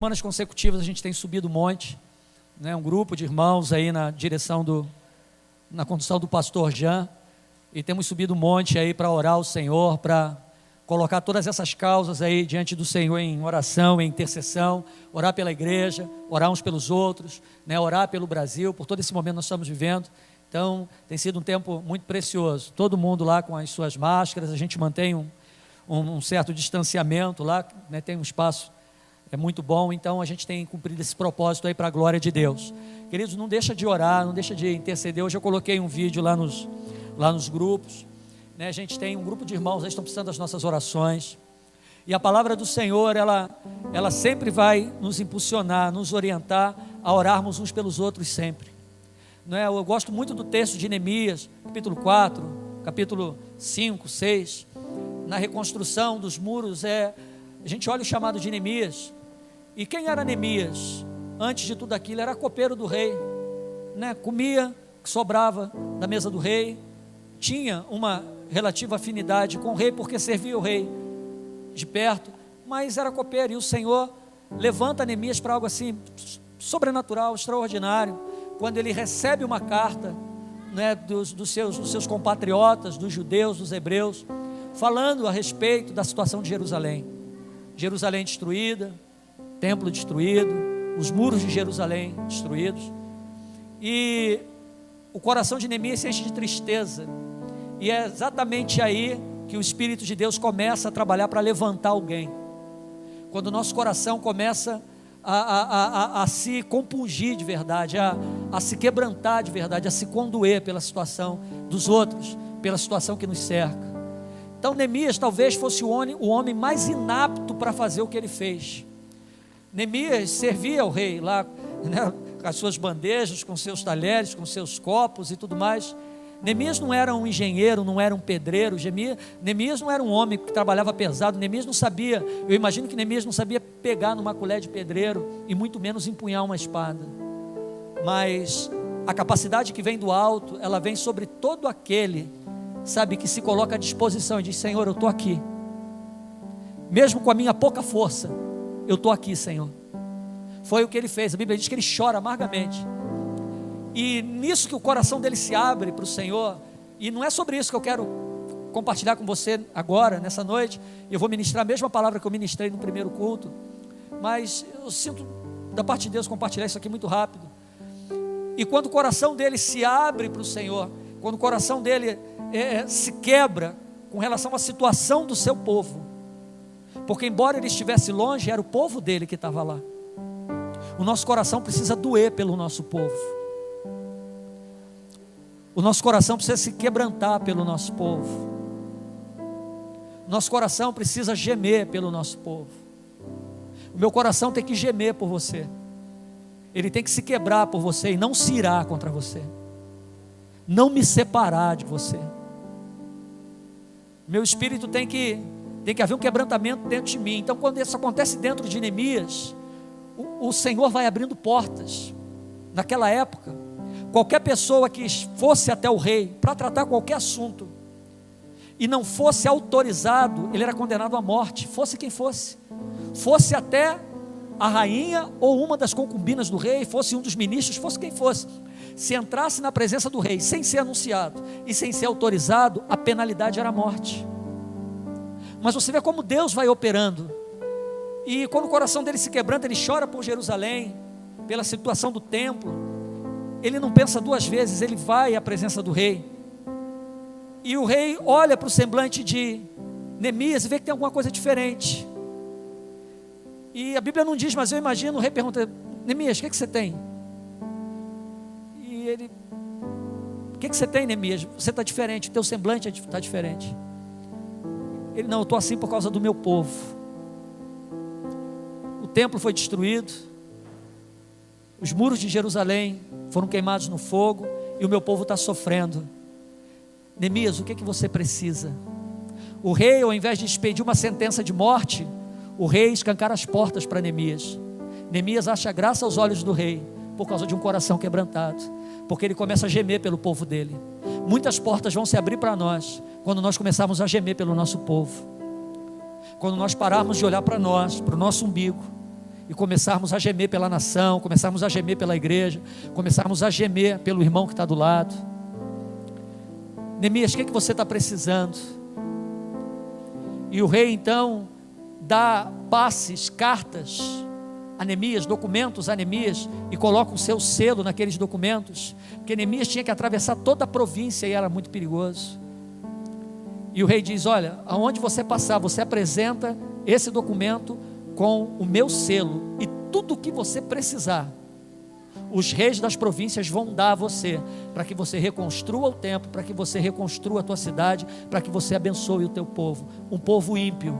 Semanas consecutivas a gente tem subido o monte, né? Um grupo de irmãos aí na condução do pastor Jean, e temos subido o monte aí para orar ao Senhor, para colocar todas essas causas aí diante do Senhor em oração, em intercessão, orar pela igreja, orar uns pelos outros, né? Orar pelo Brasil, por todo esse momento que nós estamos vivendo. Então tem sido um tempo muito precioso, todo mundo lá com as suas máscaras, a gente mantém um certo distanciamento lá, né? Tem um espaço, é muito bom, então a gente tem cumprido esse propósito aí para a glória de Deus. Queridos, não deixa de orar, não deixa de interceder. Hoje eu coloquei um vídeo lá nos grupos, né? A gente tem um grupo de irmãos, eles estão precisando das nossas orações, e a palavra do Senhor, ela sempre vai nos impulsionar, nos orientar a orarmos uns pelos outros sempre, não é? Eu gosto muito do texto de Neemias, capítulo 4, capítulo 5, 6, na reconstrução dos muros, a gente olha o chamado de Neemias. E quem era Neemias? Antes de tudo aquilo, era copeiro do rei, né? Comia o que sobrava da mesa do rei, tinha uma relativa afinidade com o rei, porque servia o rei de perto, mas era copeiro. E o Senhor levanta Neemias para algo assim, sobrenatural, extraordinário, quando ele recebe uma carta, né, dos seus compatriotas, dos judeus, dos hebreus, falando a respeito da situação de Jerusalém. Jerusalém destruída, templo destruído, os muros de Jerusalém destruídos, e o coração de Neemias se enche de tristeza, e é exatamente aí que o Espírito de Deus começa a trabalhar para levantar alguém. Quando o nosso coração começa a se compungir de verdade, a se quebrantar de verdade, a se condoer pela situação dos outros, pela situação que nos cerca. Então Neemias talvez fosse o homem mais inapto para fazer o que ele fez. Neemias servia ao rei lá, né, com as suas bandejas, com seus talheres, com seus copos e tudo mais. Neemias não era um engenheiro, não era um pedreiro. Neemias não era um homem que trabalhava pesado. Neemias não sabia, eu imagino que Neemias não sabia pegar numa colher de pedreiro e muito menos empunhar uma espada. Mas a capacidade que vem do alto, ela vem sobre todo aquele, sabe, que se coloca à disposição e diz: Senhor, eu estou aqui, mesmo com a minha pouca força, eu estou aqui, Senhor. Foi o que ele fez. A Bíblia diz que ele chora amargamente, e nisso que o coração dele se abre para o Senhor. E não é sobre isso que eu quero compartilhar com você agora, nessa noite. Eu vou ministrar a mesma palavra que eu ministrei no primeiro culto, mas eu sinto da parte de Deus compartilhar isso aqui muito rápido. E quando o coração dele se abre para o Senhor, quando o coração dele se quebra com relação à situação do seu povo, porque embora ele estivesse longe, era o povo dele que estava lá. O nosso coração precisa doer pelo nosso povo, o nosso coração precisa se quebrantar pelo nosso povo, nosso coração precisa gemer pelo nosso povo. O meu coração tem que gemer por você, ele tem que se quebrar por você e não se irar contra você, não me separar de você. Meu espírito tem que haver um quebrantamento dentro de mim. Então quando isso acontece dentro de Neemias, o Senhor vai abrindo portas. Naquela época, qualquer pessoa que fosse até o rei para tratar qualquer assunto e não fosse autorizado, ele era condenado à morte, fosse quem fosse até a rainha ou uma das concubinas do rei, fosse um dos ministros, fosse quem fosse. Se entrasse na presença do rei sem ser anunciado e sem ser autorizado, a penalidade era a morte. Mas você vê como Deus vai operando. E quando o coração dele se quebranta, ele chora por Jerusalém, pela situação do templo. Ele não pensa duas vezes, ele vai à presença do rei. E o rei olha para o semblante de Neemias e vê que tem alguma coisa diferente. E a Bíblia não diz, mas eu imagino o rei pergunta: Neemias, o que você tem? E ele: o que você tem, Neemias? Você está diferente, o teu semblante está diferente. Ele: não, eu estou assim por causa do meu povo. O templo foi destruído, os muros de Jerusalém foram queimados no fogo, e o meu povo está sofrendo. Neemias, o que você precisa? O rei, ao invés de expedir uma sentença de morte, o rei escancara as portas para Neemias. Neemias acha graça aos olhos do rei, por causa de um coração quebrantado, porque ele começa a gemer pelo povo dele. Muitas portas vão se abrir para nós, quando nós começarmos a gemer pelo nosso povo, quando nós pararmos de olhar para nós, para o nosso umbigo, e começarmos a gemer pela nação, começarmos a gemer pela igreja, começarmos a gemer pelo irmão que está do lado. Neemias, o que você está precisando? E o rei então dá passes, cartas a Neemias, documentos a Neemias, e coloca o seu selo naqueles documentos, porque Neemias tinha que atravessar toda a província e era muito perigoso. E o rei diz: olha, aonde você passar, você apresenta esse documento com o meu selo, e tudo o que você precisar, os reis das províncias vão dar a você, para que você reconstrua o templo, para que você reconstrua a tua cidade, para que você abençoe o teu povo. Um povo ímpio,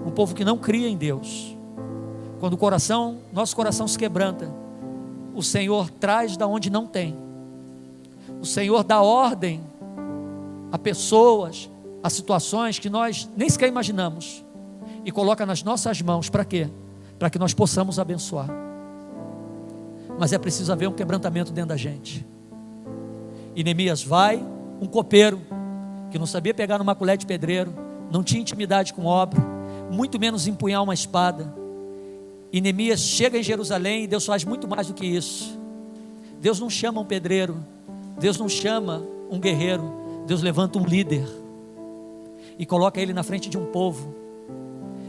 um povo que não cria em Deus. Quando nosso coração se quebranta, o Senhor traz da onde não tem. O Senhor dá ordem a pessoas, a situações que nós nem sequer imaginamos, e coloca nas nossas mãos. Para quê? Para que nós possamos abençoar. Mas é preciso haver um quebrantamento dentro da gente. E Neemias vai, um copeiro, que não sabia pegar numa colher de pedreiro, não tinha intimidade com obra, muito menos empunhar uma espada. E Neemias chega em Jerusalém, e Deus faz muito mais do que isso. Deus não chama um pedreiro, Deus não chama um guerreiro, Deus levanta um líder, e coloca ele na frente de um povo,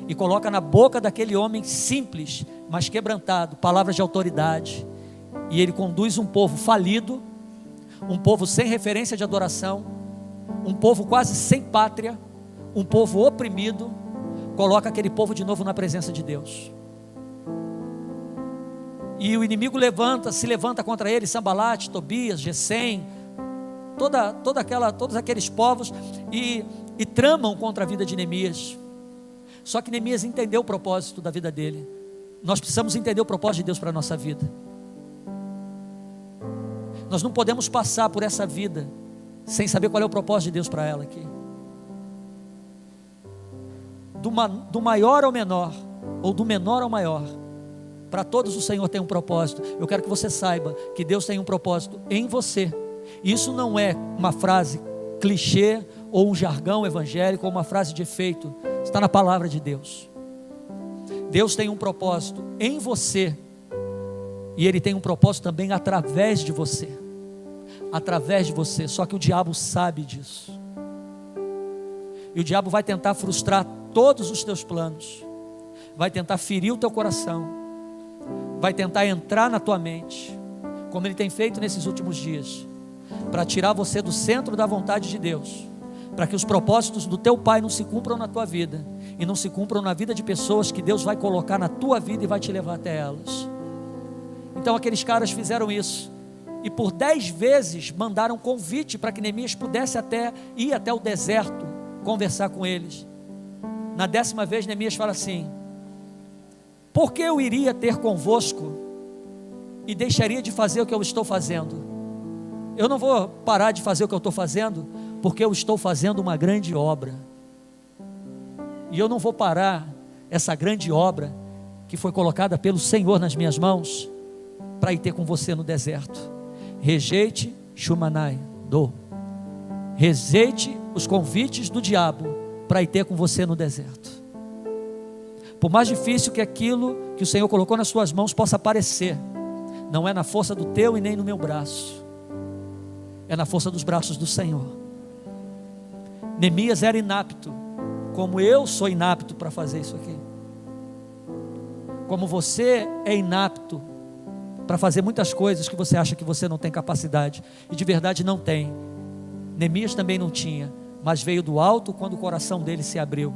e coloca na boca daquele homem simples, mas quebrantado, palavras de autoridade, e ele conduz um povo falido, um povo sem referência de adoração, um povo quase sem pátria, um povo oprimido, coloca aquele povo de novo na presença de Deus. E o inimigo se levanta contra ele, Sambalate, Tobias, Gesem, todos aqueles povos, e tramam contra a vida de Neemias. Só que Neemias entendeu o propósito da vida dele. Nós precisamos entender o propósito de Deus para a nossa vida. Nós não podemos passar por essa vida sem saber qual é o propósito de Deus para ela aqui. Do maior ao menor, ou do menor ao maior, para todos o Senhor tem um propósito. Eu quero que você saiba que Deus tem um propósito em você. Isso não é uma frase clichê, ou um jargão evangélico, ou uma frase de efeito. Está na palavra de Deus. Deus tem um propósito em você, e Ele tem um propósito também através de você. Através de você. Só que o diabo sabe disso, e o diabo vai tentar frustrar todos os teus planos, vai tentar ferir o teu coração, vai tentar entrar na tua mente, como ele tem feito nesses últimos dias, para tirar você do centro da vontade de Deus, para que os propósitos do teu Pai não se cumpram na tua vida, e não se cumpram na vida de pessoas que Deus vai colocar na tua vida e vai te levar até elas. Então aqueles caras fizeram isso, e por 10 vezes mandaram convite para que Neemias pudesse ir até o deserto, conversar com eles. Na 10ª vez Neemias fala assim: por que eu iria ter convosco e deixaria de fazer o que eu estou fazendo? Eu não vou parar de fazer o que eu estou fazendo, porque eu estou fazendo uma grande obra, e eu não vou parar essa grande obra que foi colocada pelo Senhor nas minhas mãos, para ir ter com você no deserto. Rejeite Shumanai, rejeite os convites do diabo para ir ter com você no deserto. Por mais difícil que aquilo que o Senhor colocou nas suas mãos possa parecer, não é na força do teu e nem no meu braço, é na força dos braços do Senhor. Neemias era inapto, como eu sou inapto para fazer isso aqui, como você é inapto para fazer muitas coisas que você acha que você não tem capacidade, e de verdade não tem. Neemias também não tinha, mas veio do alto quando o coração dele se abriu.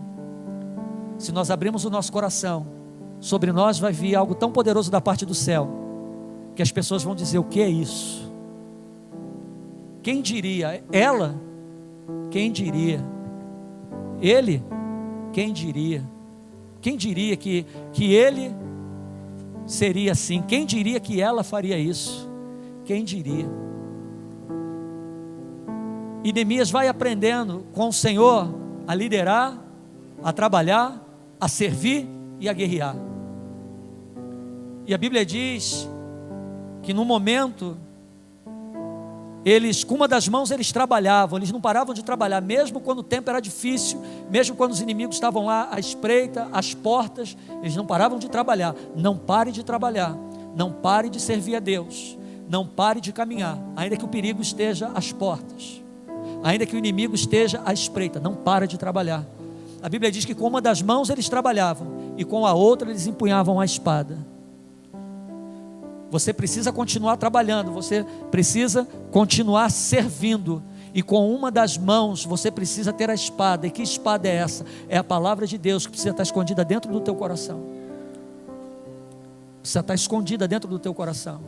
Se nós abrirmos o nosso coração, sobre nós vai vir algo tão poderoso da parte do céu, que as pessoas vão dizer: o que é isso? Quem diria? Ela? Quem diria? Ele? Quem diria? Quem diria que ele seria assim? Quem diria que ela faria isso? Quem diria? E Neemias vai aprendendo com o Senhor a liderar, a trabalhar, a servir e a guerrear. E a Bíblia diz que no momento eles, com uma das mãos, eles trabalhavam, eles não paravam de trabalhar, mesmo quando o tempo era difícil, mesmo quando os inimigos estavam lá à espreita, às portas, eles não paravam de trabalhar. Não pare de trabalhar, não pare de servir a Deus, não pare de caminhar, ainda que o perigo esteja às portas, ainda que o inimigo esteja à espreita, não para de trabalhar. A Bíblia diz que com uma das mãos eles trabalhavam, e com a outra eles empunhavam a espada. Você precisa continuar trabalhando, você precisa continuar servindo, e com uma das mãos você precisa ter a espada. E que espada é essa? É a palavra de Deus, que precisa estar escondida dentro do teu coração. Precisa estar escondida dentro do teu coração.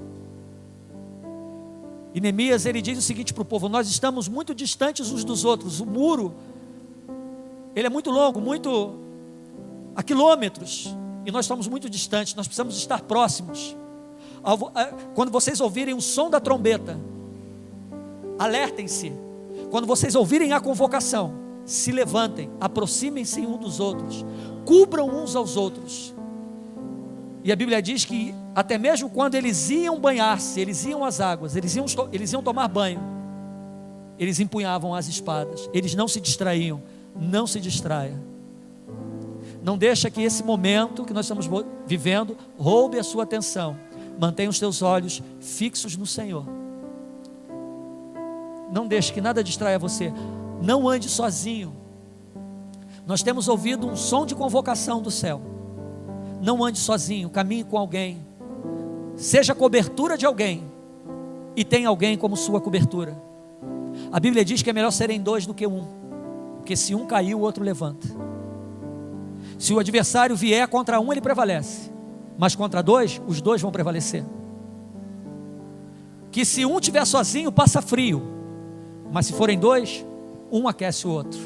E Neemias, ele diz o seguinte para o povo: nós estamos muito distantes uns dos outros, o muro, ele é muito longo, a quilômetros, e nós estamos muito distantes, nós precisamos estar próximos. Quando vocês ouvirem o som da trombeta, alertem-se. Quando vocês ouvirem a convocação, se levantem, aproximem-se um dos outros, cubram uns aos outros. E a Bíblia diz que até mesmo quando eles iam banhar-se, eles iam às águas, eles iam tomar banho, eles empunhavam as espadas, eles não se distraíam. Não se distraia. Não deixa que esse momento que nós estamos vivendo roube a sua atenção. Mantenha os teus olhos fixos no Senhor. Não deixe que nada distraia você. Não ande sozinho. Nós temos ouvido um som de convocação do céu. Não ande sozinho, caminhe com alguém. Seja cobertura de alguém, e tenha alguém como sua cobertura. A Bíblia diz que é melhor serem dois do que um, porque se um cair, o outro levanta. Se o adversário vier contra um, ele prevalece, mas contra dois, os dois vão prevalecer. Que se um estiver sozinho, passa frio, mas se forem dois, um aquece o outro.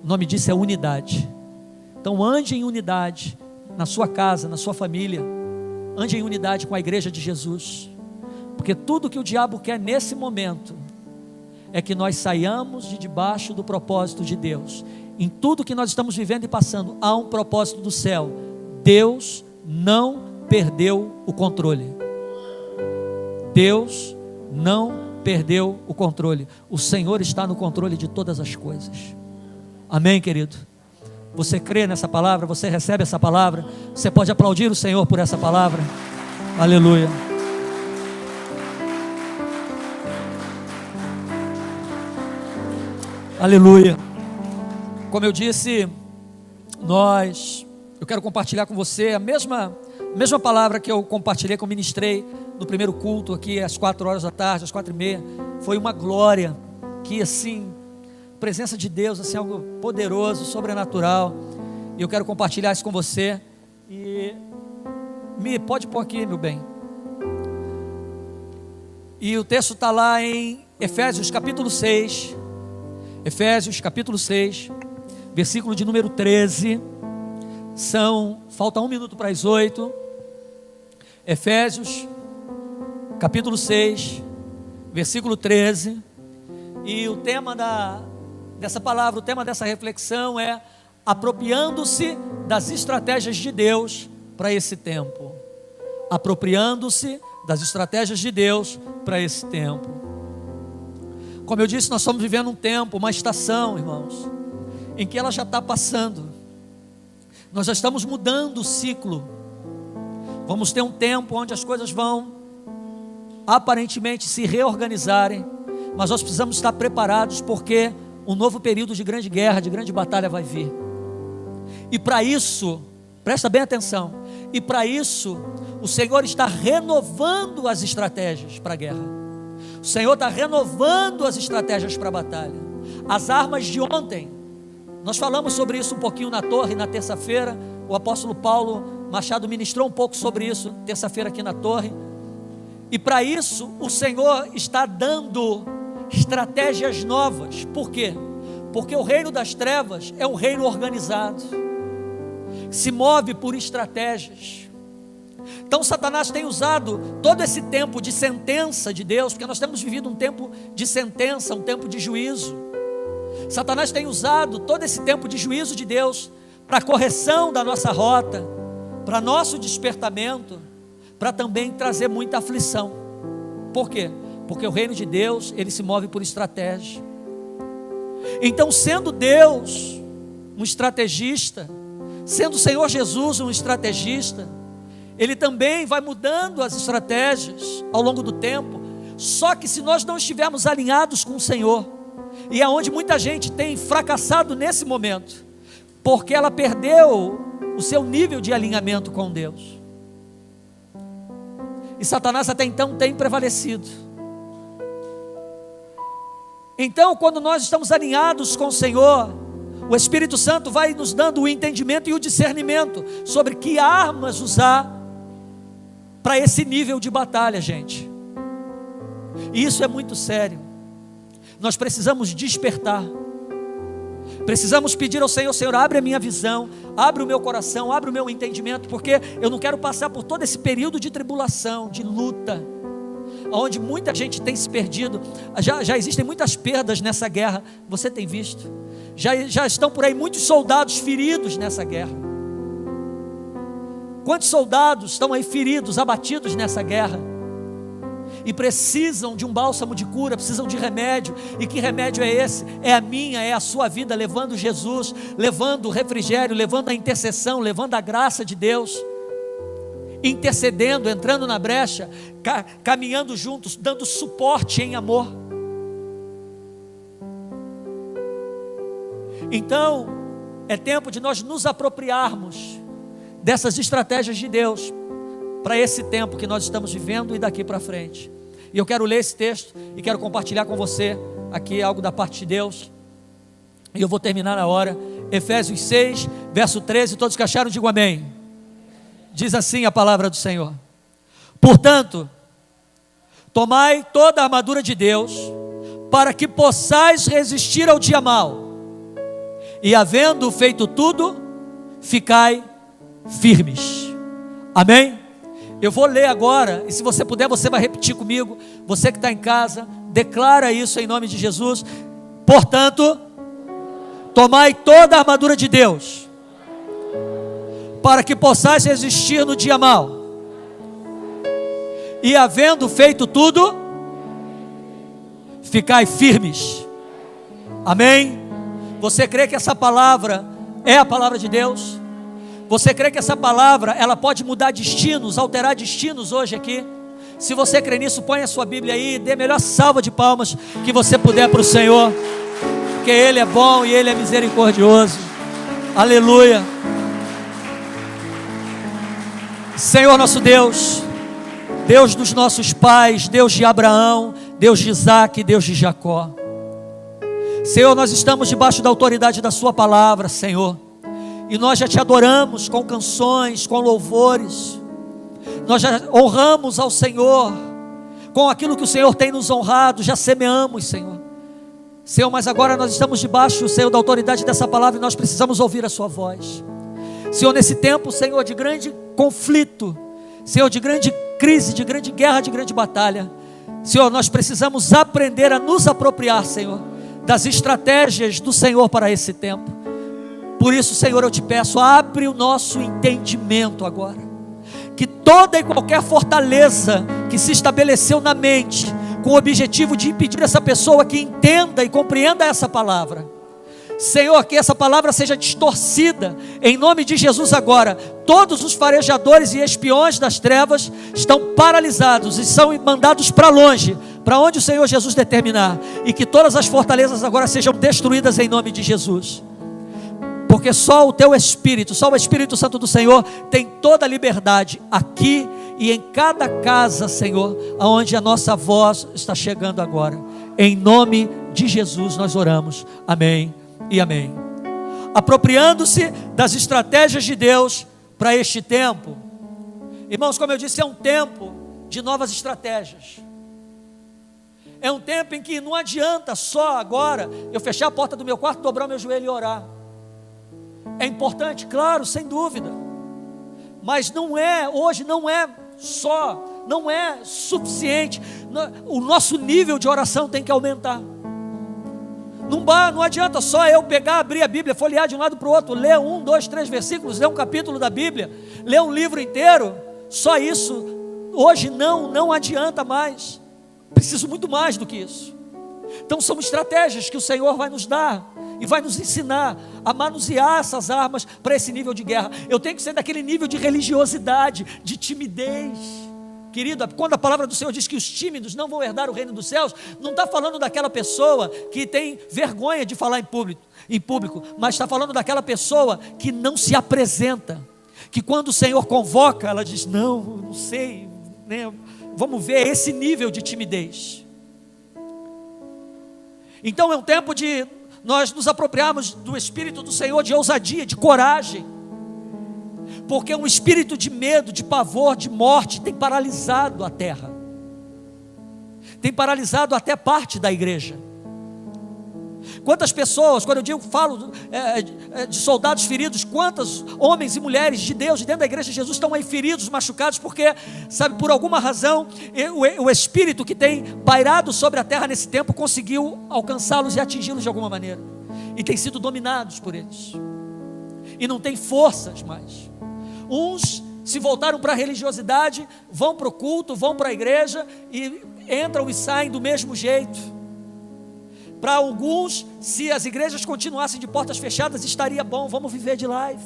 O nome disso é unidade. Então ande em unidade, na sua casa, na sua família. Ande em unidade com a igreja de Jesus, porque tudo que o diabo quer nesse momento é que nós saiamos de debaixo do propósito de Deus. Em tudo que nós estamos vivendo e passando, há um propósito do céu. Deus não perdeu o controle. Deus não perdeu o controle. O Senhor está no controle de todas as coisas. Amém, querido? Você crê nessa palavra? Você recebe essa palavra? Você pode aplaudir o Senhor por essa palavra? Aleluia. Aleluia. Como eu disse, eu quero compartilhar com você a mesma palavra que eu compartilhei, que eu ministrei no primeiro culto aqui às 4 horas da tarde, às 4:30. Foi uma glória, que assim, presença de Deus, assim, algo poderoso, sobrenatural. E eu quero compartilhar isso com você. E pode pôr aqui, meu bem. E o texto está lá em Efésios capítulo 6. Efésios capítulo 6, versículo de número 13. Falta 1 minuto para as 8. Efésios capítulo 6, versículo 13. E o tema dessa palavra, o tema dessa reflexão é apropriando-se das estratégias de Deus para esse tempo. Apropriando-se das estratégias de Deus para esse tempo. Como eu disse, nós estamos vivendo um tempo, uma estação, irmãos, em que ela já está passando. Nós já estamos mudando o ciclo. Vamos ter um tempo onde as coisas vão aparentemente se reorganizarem, mas nós precisamos estar preparados, porque um novo período de grande guerra, de grande batalha vai vir. E para isso, presta bem atenção, e para isso o Senhor está renovando as estratégias para a guerra. O Senhor está renovando as estratégias para a batalha. As armas de ontem, nós falamos sobre isso um pouquinho na torre, na terça-feira. O apóstolo Paulo Machado ministrou um pouco sobre isso, terça-feira aqui na torre. E para isso, o Senhor está dando estratégias novas. Por quê? Porque o reino das trevas é um reino organizado, se move por estratégias. Então Satanás tem usado todo esse tempo de sentença de Deus, porque nós temos vivido um tempo de sentença, um tempo de juízo. Satanás tem usado todo esse tempo de juízo de Deus para a correção da nossa rota, para nosso despertamento, para também trazer muita aflição. Por quê? Porque o reino de Deus, ele se move por estratégia. Então, sendo Deus um estrategista, sendo o Senhor Jesus um estrategista, Ele também vai mudando as estratégias ao longo do tempo. Só que se nós não estivermos alinhados com o Senhor, e é onde muita gente tem fracassado nesse momento, porque ela perdeu o seu nível de alinhamento com Deus, e Satanás até então tem prevalecido. Então, quando nós estamos alinhados com o Senhor, o Espírito Santo vai nos dando o entendimento e o discernimento sobre que armas usar para esse nível de batalha, gente. E isso é muito sério. Nós precisamos despertar. Precisamos pedir ao Senhor: Senhor, abre a minha visão, abre o meu coração, abre o meu entendimento, porque eu não quero passar por todo esse período de tribulação, de luta, onde muita gente tem se perdido. Já existem muitas perdas nessa guerra, você tem visto? Já estão por aí muitos soldados feridos nessa guerra. Quantos soldados estão aí feridos, abatidos nessa guerra? E precisam de um bálsamo de cura, precisam de remédio. E que remédio é esse? É a minha, é a sua vida, levando Jesus, levando o refrigério, levando a intercessão, levando a graça de Deus, intercedendo, entrando na brecha, caminhando juntos, dando suporte em amor. Então, é tempo de nós nos apropriarmos dessas estratégias de Deus para esse tempo que nós estamos vivendo e daqui para frente. E eu quero ler esse texto e quero compartilhar com você aqui algo da parte de Deus. E eu vou terminar na hora. Efésios 6, verso 13. Todos que acharam, digam amém. Diz assim a palavra do Senhor: portanto, tomai toda a armadura de Deus, para que possais resistir ao dia mau, e havendo feito tudo, ficai firmes. Amém? Eu vou ler agora, e se você puder, você vai repetir comigo. Você que está em casa, declara isso em nome de Jesus. Portanto, tomai toda a armadura de Deus, para que possais resistir no dia mau, e havendo feito tudo, ficai firmes. Amém? Você crê que essa palavra é a palavra de Deus? Você crê que essa palavra, ela pode mudar destinos, alterar destinos hoje aqui? Se você crê nisso, põe a sua Bíblia aí e dê a melhor salva de palmas que você puder para o Senhor, porque Ele é bom e Ele é misericordioso. Aleluia. Senhor nosso Deus, Deus dos nossos pais, Deus de Abraão, Deus de Isaac, Deus de Jacó. Senhor, nós estamos debaixo da autoridade da sua palavra, Senhor, e nós já te adoramos com canções, com louvores. Nós já honramos ao Senhor com aquilo que o Senhor tem nos honrado, já semeamos, Senhor. Senhor, mas agora nós estamos debaixo, Senhor, da autoridade dessa palavra, e nós precisamos ouvir a sua voz. Senhor, nesse tempo, Senhor, de grande conflito, Senhor, de grande crise, de grande guerra, de grande batalha, Senhor, nós precisamos aprender a nos apropriar, Senhor, das estratégias do Senhor para esse tempo. Por isso, Senhor, eu te peço, abre o nosso entendimento agora, que toda e qualquer fortaleza que se estabeleceu na mente, com o objetivo de impedir essa pessoa que entenda e compreenda essa palavra, Senhor, que essa palavra seja distorcida, em nome de Jesus agora. Todos os farejadores e espiões das trevas estão paralisados e são mandados para longe, para onde o Senhor Jesus determinar, e que todas as fortalezas agora sejam destruídas em nome de Jesus. Porque só o teu Espírito, só o Espírito Santo do Senhor tem toda a liberdade aqui e em cada casa, Senhor, aonde a nossa voz está chegando agora. Em nome de Jesus nós oramos. Amém e amém. Apropriando-se das estratégias de Deus para este tempo. Irmãos, como eu disse, é um tempo de novas estratégias. É um tempo em que não adianta só agora eu fechar a porta do meu quarto, dobrar o meu joelho e orar. É importante, claro, sem dúvida, mas não é, hoje não é só, não é suficiente. O nosso nível de oração tem que aumentar. Não adianta só eu pegar, abrir a Bíblia, folhear de um lado para o outro, ler 1, 2, 3 versículos, ler um capítulo da Bíblia, ler um livro inteiro. Só isso hoje não adianta mais. Preciso muito mais do que isso. Então são estratégias que o Senhor vai nos dar e vai nos ensinar a manusear essas armas para esse nível de guerra. Eu tenho que ser daquele nível de religiosidade, de timidez. Querido, quando a palavra do Senhor diz que os tímidos não vão herdar o reino dos céus, não está falando daquela pessoa que tem vergonha de falar em público, mas está falando daquela pessoa que não se apresenta, que quando o Senhor convoca, ela diz, não sei, né? Vamos ver esse nível de timidez. Então é um tempo de nós nos apropriarmos do Espírito do Senhor, de ousadia, de coragem, porque um espírito de medo, de pavor, de morte tem paralisado a terra, tem paralisado até parte da igreja. Quantas pessoas, quando eu falo de soldados feridos, quantos homens e mulheres de Deus, de dentro da igreja de Jesus, estão aí feridos, machucados, porque, sabe, por alguma razão, o Espírito que tem pairado sobre a terra nesse tempo, conseguiu alcançá-los e atingi-los de alguma maneira, e têm sido dominados por eles, e não têm forças mais. Uns se voltaram para a religiosidade, vão para o culto, vão para a igreja, e entram e saem do mesmo jeito. Para alguns, se as igrejas continuassem de portas fechadas, estaria bom, vamos viver de live.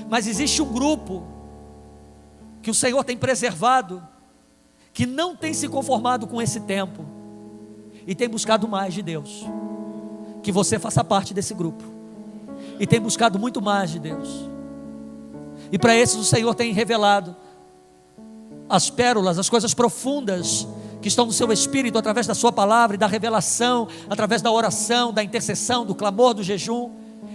Mas existe um grupo que o Senhor tem preservado, que não tem se conformado com esse tempo e tem buscado mais de Deus. Que você faça parte desse grupo e tem buscado muito mais de Deus. E para esses o Senhor tem revelado as pérolas, as coisas profundas que estão no seu espírito, através da sua palavra e da revelação, através da oração, da intercessão, do clamor, do jejum,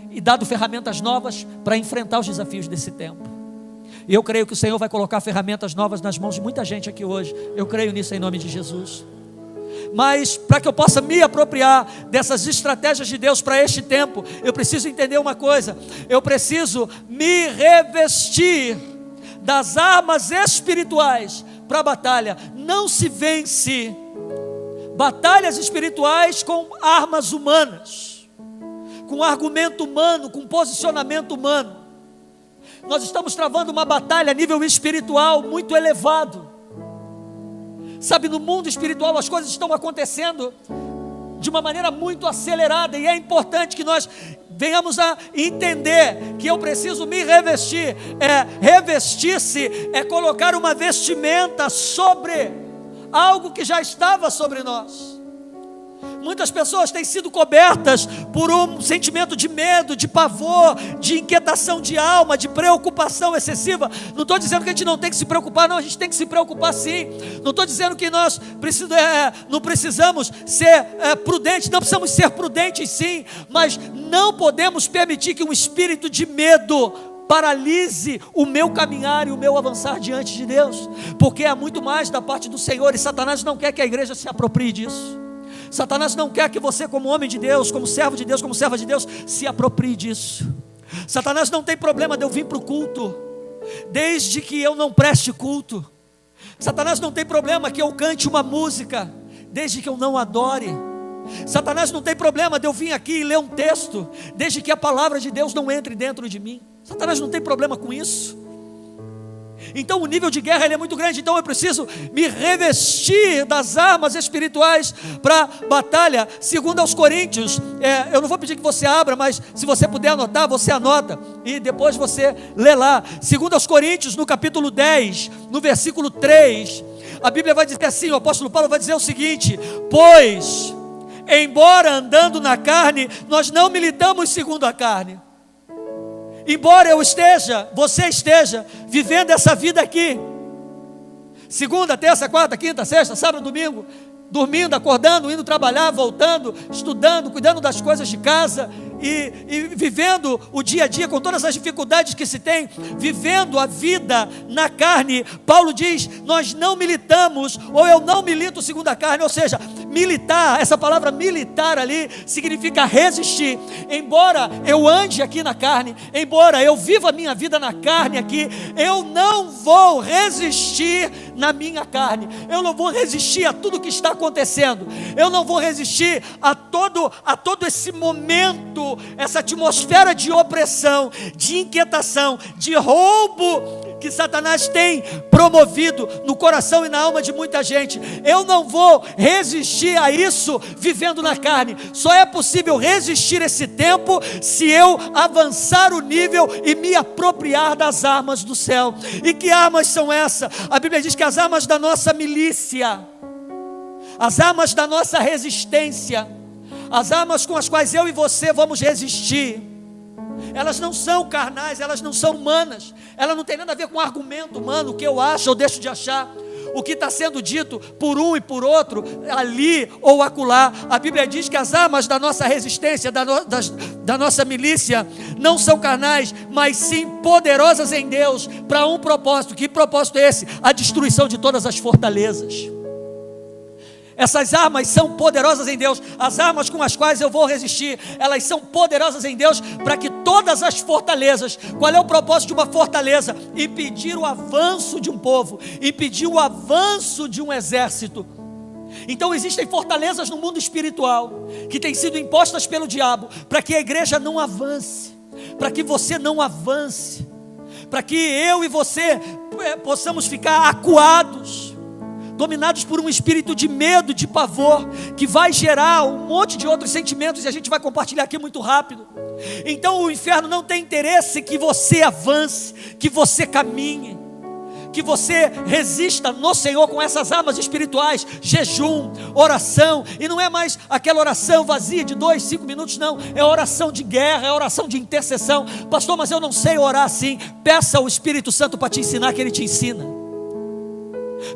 e dado ferramentas novas para enfrentar os desafios desse tempo. E eu creio que o Senhor vai colocar ferramentas novas nas mãos de muita gente aqui hoje. Eu creio nisso em nome de Jesus. Mas para que eu possa me apropriar dessas estratégias de Deus para este tempo, eu preciso entender uma coisa: eu preciso me revestir das armas espirituais para a batalha. Não se vence batalhas espirituais com armas humanas, com argumento humano, com posicionamento humano. Nós estamos travando uma batalha a nível espiritual muito elevado. Sabe, no mundo espiritual as coisas estão acontecendo de uma maneira muito acelerada, e é importante que nós venhamos a entender que eu preciso me revestir. Revestir-se é colocar uma vestimenta sobre algo que já estava sobre nós. Muitas pessoas têm sido cobertas por um sentimento de medo, de pavor, de inquietação de alma, de preocupação excessiva. Não estou dizendo que a gente não tem que se preocupar, não, a gente tem que se preocupar sim. Não estou dizendo que nós não precisamos ser prudentes, não precisamos ser prudentes sim, mas não podemos permitir que um espírito de medo paralise o meu caminhar e o meu avançar diante de Deus, porque é muito mais da parte do Senhor, e Satanás não quer que a igreja se aproprie disso. Satanás não quer que você, como homem de Deus, como servo de Deus, como serva de Deus, se aproprie disso. Satanás não tem problema de eu vir para o culto, desde que eu não preste culto. Satanás não tem problema que eu cante uma música, desde que eu não adore. Satanás não tem problema de eu vir aqui e ler um texto, desde que a palavra de Deus não entre dentro de mim. Satanás não tem problema com isso. Então o nível de guerra ele é muito grande. Então eu preciso me revestir das armas espirituais para a batalha. Segundo aos Coríntios, eu não vou pedir que você abra, mas se você puder anotar, você anota e depois você lê lá. Segundo aos Coríntios, no capítulo 10, no versículo 3, a Bíblia vai dizer assim, o apóstolo Paulo vai dizer o seguinte: pois, embora andando na carne, nós não militamos segundo a carne. Embora você esteja vivendo essa vida aqui, segunda, terça, quarta, quinta, sexta, sábado, domingo, dormindo, acordando, indo trabalhar, voltando, estudando, cuidando das coisas de casa e vivendo o dia a dia com todas as dificuldades que se tem, vivendo a vida na carne. Paulo diz, nós não militamos, ou eu não milito segundo a carne, ou seja, militar, essa palavra militar ali, significa resistir. Embora eu ande aqui na carne, embora eu viva a minha vida na carne aqui, eu não vou resistir na minha carne, eu não vou resistir a tudo que está acontecendo, eu não vou resistir a todo esse momento, essa atmosfera de opressão, de inquietação, de roubo que Satanás tem promovido no coração e na alma de muita gente. Eu não vou resistir a isso vivendo na carne. Só é possível resistir esse tempo se eu avançar o nível e me apropriar das armas do céu. E que armas são essas? A Bíblia diz que as armas da nossa milícia, as armas da nossa resistência, as armas com as quais eu e você vamos resistir, elas não são carnais, elas não são humanas, elas não têm nada a ver com argumento humano, o que eu acho ou deixo de achar, o que está sendo dito por um e por outro, ali ou acolá. A Bíblia diz que as armas da nossa resistência, da nossa milícia, não são carnais, mas sim poderosas em Deus, para um propósito. Que propósito é esse? A destruição de todas as fortalezas. Essas armas são poderosas em Deus. As armas com as quais eu vou resistir, elas são poderosas em Deus para que todas as fortalezas. Qual é o propósito de uma fortaleza? Impedir o avanço de um povo, impedir o avanço de um exército. Então existem fortalezas no mundo espiritual que têm sido impostas pelo diabo para que a igreja não avance, para que você não avance, para que eu e você possamos ficar acuados, dominados por um espírito de medo, de pavor, que vai gerar um monte de outros sentimentos, e a gente vai compartilhar aqui muito rápido. Então o inferno não tem interesse que você avance, que você caminhe, que você resista no Senhor com essas armas espirituais, jejum, oração, e não é mais aquela oração vazia de 2, 5 minutos, não, é oração de guerra, é oração de intercessão. Pastor, mas eu não sei orar assim. Peça ao Espírito Santo para te ensinar, que Ele te ensina.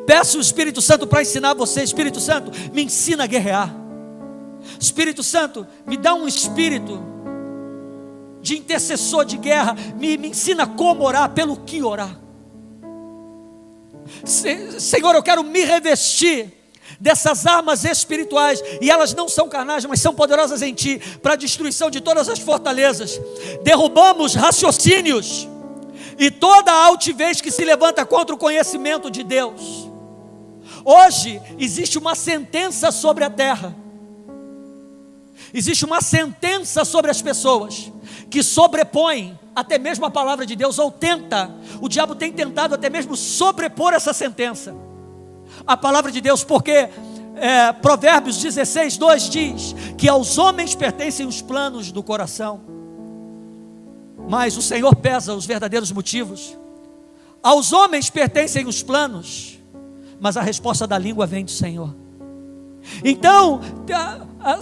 Peça o Espírito Santo para ensinar você. Espírito Santo, me ensina a guerrear. Espírito Santo, me dá um espírito de intercessor de guerra. Me ensina como orar, pelo que orar. Senhor, eu quero me revestir dessas armas espirituais, e elas não são carnais, mas são poderosas em Ti, para a destruição de todas as fortalezas. Derrubamos raciocínios e toda a altivez que se levanta contra o conhecimento de Deus. Hoje existe uma sentença sobre a terra, existe uma sentença sobre as pessoas, que sobrepõem até mesmo a palavra de Deus, ou tenta, o diabo tem tentado até mesmo sobrepor essa sentença a palavra de Deus, porque Provérbios 16, 2 diz que aos homens pertencem os planos do coração, mas o Senhor pesa os verdadeiros motivos. Aos homens pertencem os planos, mas a resposta da língua vem do Senhor. Então,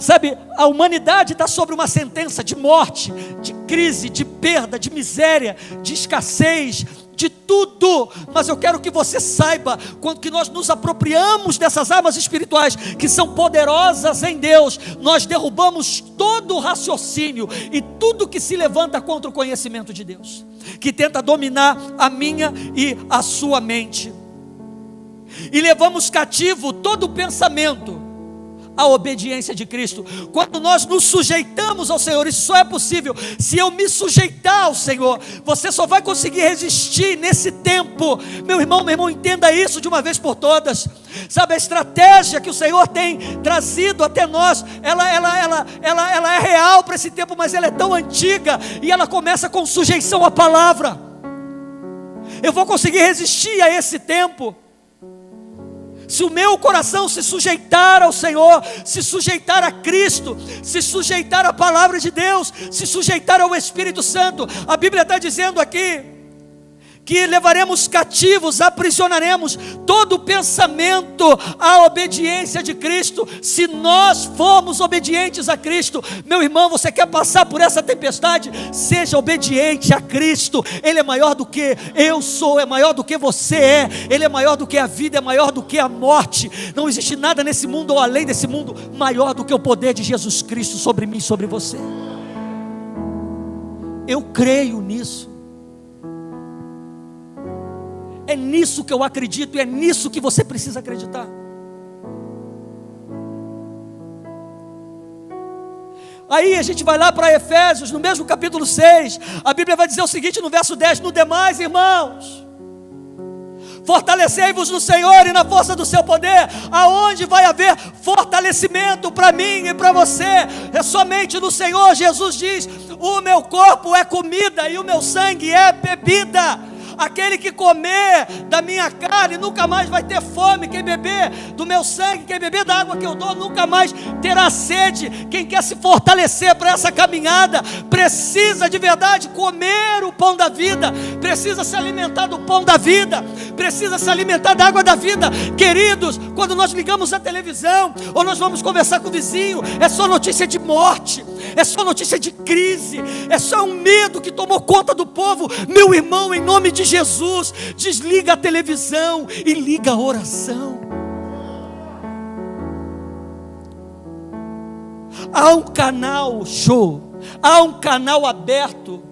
sabe, a humanidade está sobre uma sentença de morte, de crise, de perda, de miséria, de escassez, de tudo. Mas eu quero que você saiba, quando que nós nos apropriamos dessas armas espirituais, que são poderosas em Deus, nós derrubamos todo o raciocínio e tudo que se levanta contra o conhecimento de Deus, que tenta dominar a minha e a sua mente, e levamos cativo todo o pensamento à obediência de Cristo. Quando nós nos sujeitamos ao Senhor, isso só é possível se eu me sujeitar ao Senhor. Você só vai conseguir resistir nesse tempo. Meu irmão, entenda isso de uma vez por todas. Sabe, a estratégia que o Senhor tem trazido até nós, ela é real para esse tempo, mas ela é tão antiga, e ela começa com sujeição à palavra. Eu vou conseguir resistir a esse tempo se o meu coração se sujeitar ao Senhor, se sujeitar a Cristo, se sujeitar à palavra de Deus, se sujeitar ao Espírito Santo. A Bíblia está dizendo aqui que levaremos cativos, aprisionaremos todo o pensamento à obediência de Cristo, se nós formos obedientes a Cristo. Meu irmão, você quer passar por essa tempestade? Seja obediente a Cristo. Ele é maior do que eu sou, é maior do que você é, Ele é maior do que a vida, é maior do que a morte. Não existe nada nesse mundo ou além desse mundo maior do que o poder de Jesus Cristo sobre mim e sobre você. Eu creio nisso. É nisso que eu acredito, e é nisso que você precisa acreditar. Aí a gente vai lá para Efésios, no mesmo capítulo 6, a Bíblia vai dizer o seguinte no verso 10: no demais, irmãos, fortalecei-vos no Senhor e na força do seu poder. Aonde vai haver fortalecimento para mim e para você? É somente no Senhor. Jesus diz: o meu corpo é comida e o meu sangue é bebida. aquele que comer da minha carne nunca mais vai ter fome, quem beber do meu sangue, quem beber da água que eu dou nunca mais terá sede. Quem quer se fortalecer para essa caminhada, precisa de verdade comer o pão da vida, precisa se alimentar do pão da vida, precisa se alimentar da água da vida. Queridos, quando nós ligamos a televisão, ou nós vamos conversar com o vizinho, é só notícia de morte, é só notícia de crise, é só um medo que tomou conta do povo. Meu irmão, em nome de Jesus, desliga a televisão e liga a oração. Há um canal há um canal aberto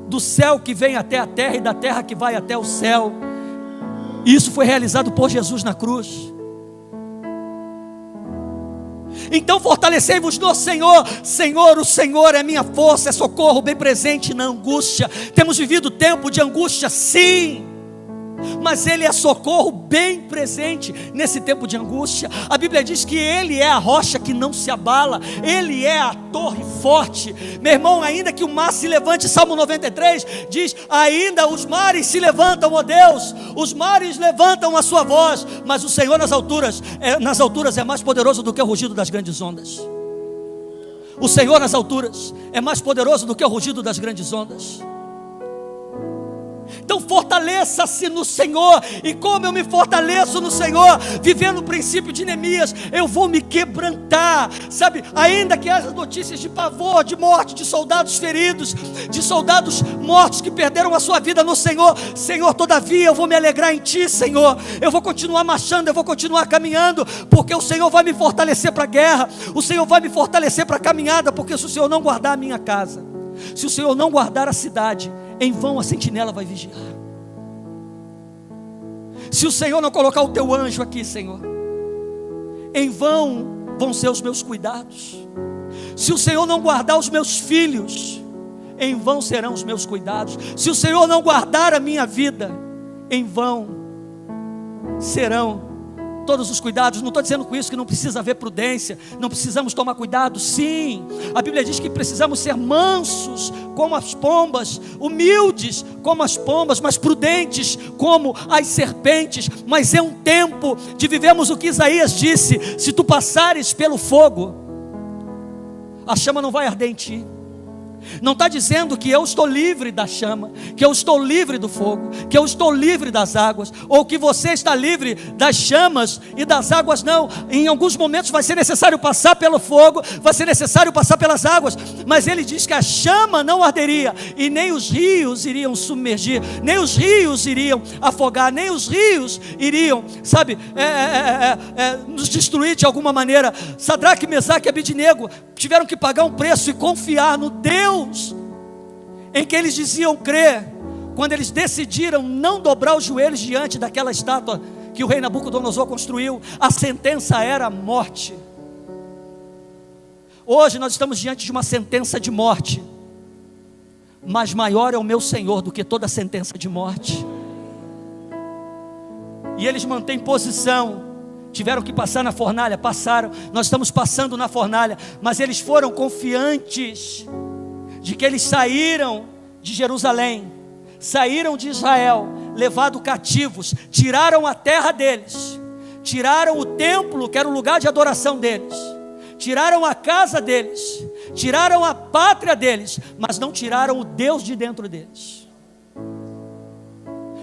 do céu que vem até a terra e da terra que vai até o céu. E isso foi realizado por Jesus na cruz. Então fortalecei-vos no Senhor. Senhor, o Senhor é minha força, é socorro bem presente na angústia. Temos vivido tempo de angústia, sim, mas Ele é socorro bem presente nesse tempo de angústia. A Bíblia diz que Ele é a rocha que não se abala, Ele é a torre forte. Meu irmão, ainda que o mar se levante, Salmo 93 diz: ainda os mares se levantam, ó Deus, os mares levantam a sua voz, mas o Senhor nas alturas é mais poderoso do que o rugido das grandes ondas. O Senhor nas alturas é mais poderoso do que o rugido das grandes ondas. Então fortaleça-se no Senhor. E como eu me fortaleço no Senhor? Vivendo o princípio de Neemias. Eu vou me quebrantar, sabe? Ainda que haja notícias de pavor, de morte, de soldados feridos, de soldados mortos que perderam a sua vida no Senhor, Senhor, todavia eu vou me alegrar em Ti, Senhor. Eu vou continuar marchando, eu vou continuar caminhando, porque o Senhor vai me fortalecer para a guerra, o Senhor vai me fortalecer para a caminhada. Porque se o Senhor não guardar a minha casa, se o Senhor não guardar a cidade, em vão a sentinela vai vigiar. Se o Senhor não colocar o teu anjo aqui, Senhor, em vão vão ser os meus cuidados. Se o Senhor não guardar os meus filhos, em vão serão os meus cuidados. Se o Senhor não guardar a minha vida, em vão serão todos os cuidados. Não estou dizendo com isso que não precisa haver prudência, não precisamos tomar cuidado. Sim, a Bíblia diz que precisamos ser mansos como as pombas, humildes como as pombas, mas prudentes como as serpentes. Mas é um tempo de vivermos o que Isaías disse: se tu passares pelo fogo, a chama não vai arder em ti. Não está dizendo que eu estou livre da chama, que eu estou livre do fogo, que eu estou livre das águas, ou que você está livre das chamas e das águas. Não, em alguns momentos vai ser necessário passar pelo fogo, vai ser necessário passar pelas águas, mas ele diz que a chama não arderia, e nem os rios iriam submergir, nem os rios iriam afogar, nem os rios iriam, sabe, nos destruir de alguma maneira. Sadraque, Mesaque e Abednego tiveram que pagar um preço e confiar no Deus em que eles diziam crer, quando eles decidiram não dobrar os joelhos diante daquela estátua que o rei Nabucodonosor construiu. A sentença era a morte. Hoje nós estamos diante de uma sentença de morte, mas maior é o meu Senhor do que toda sentença de morte. E eles mantêm posição. Tiveram que passar na fornalha, passaram. Nós estamos passando na fornalha, mas eles foram confiantes de que eles saíram de Jerusalém, saíram de Israel, levados cativos, tiraram a terra deles, tiraram o templo, que era o lugar de adoração deles, tiraram a casa deles, tiraram a pátria deles, mas não tiraram o Deus de dentro deles.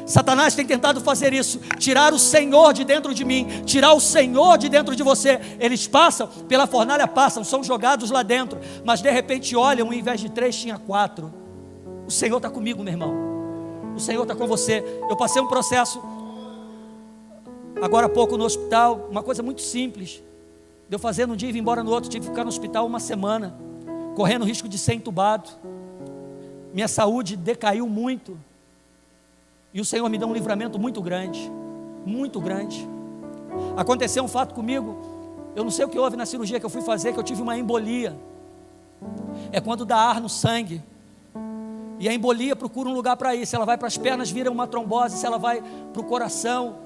Satanás tem tentado fazer isso, tirar o Senhor de dentro de mim, tirar o Senhor de dentro de você. Eles passam pela fornalha, são jogados lá dentro, mas de repente olham, em vez de 3 tinha 4. O Senhor está comigo, meu irmão, o Senhor está com você. Eu passei um processo agora há pouco no hospital, uma coisa muito simples, de eu fazer num dia e vir embora no outro. Tive que ficar no hospital uma semana, correndo o risco de ser entubado. Minha saúde decaiu muito, e o Senhor me deu um livramento muito grande, muito grande. Aconteceu um fato comigo, eu não sei o que houve na cirurgia que eu fui fazer, que eu tive uma embolia. É quando dá ar no sangue, e a embolia procura um lugar para ir. Se ela vai para as pernas, vira uma trombose. Se ela vai para o coração,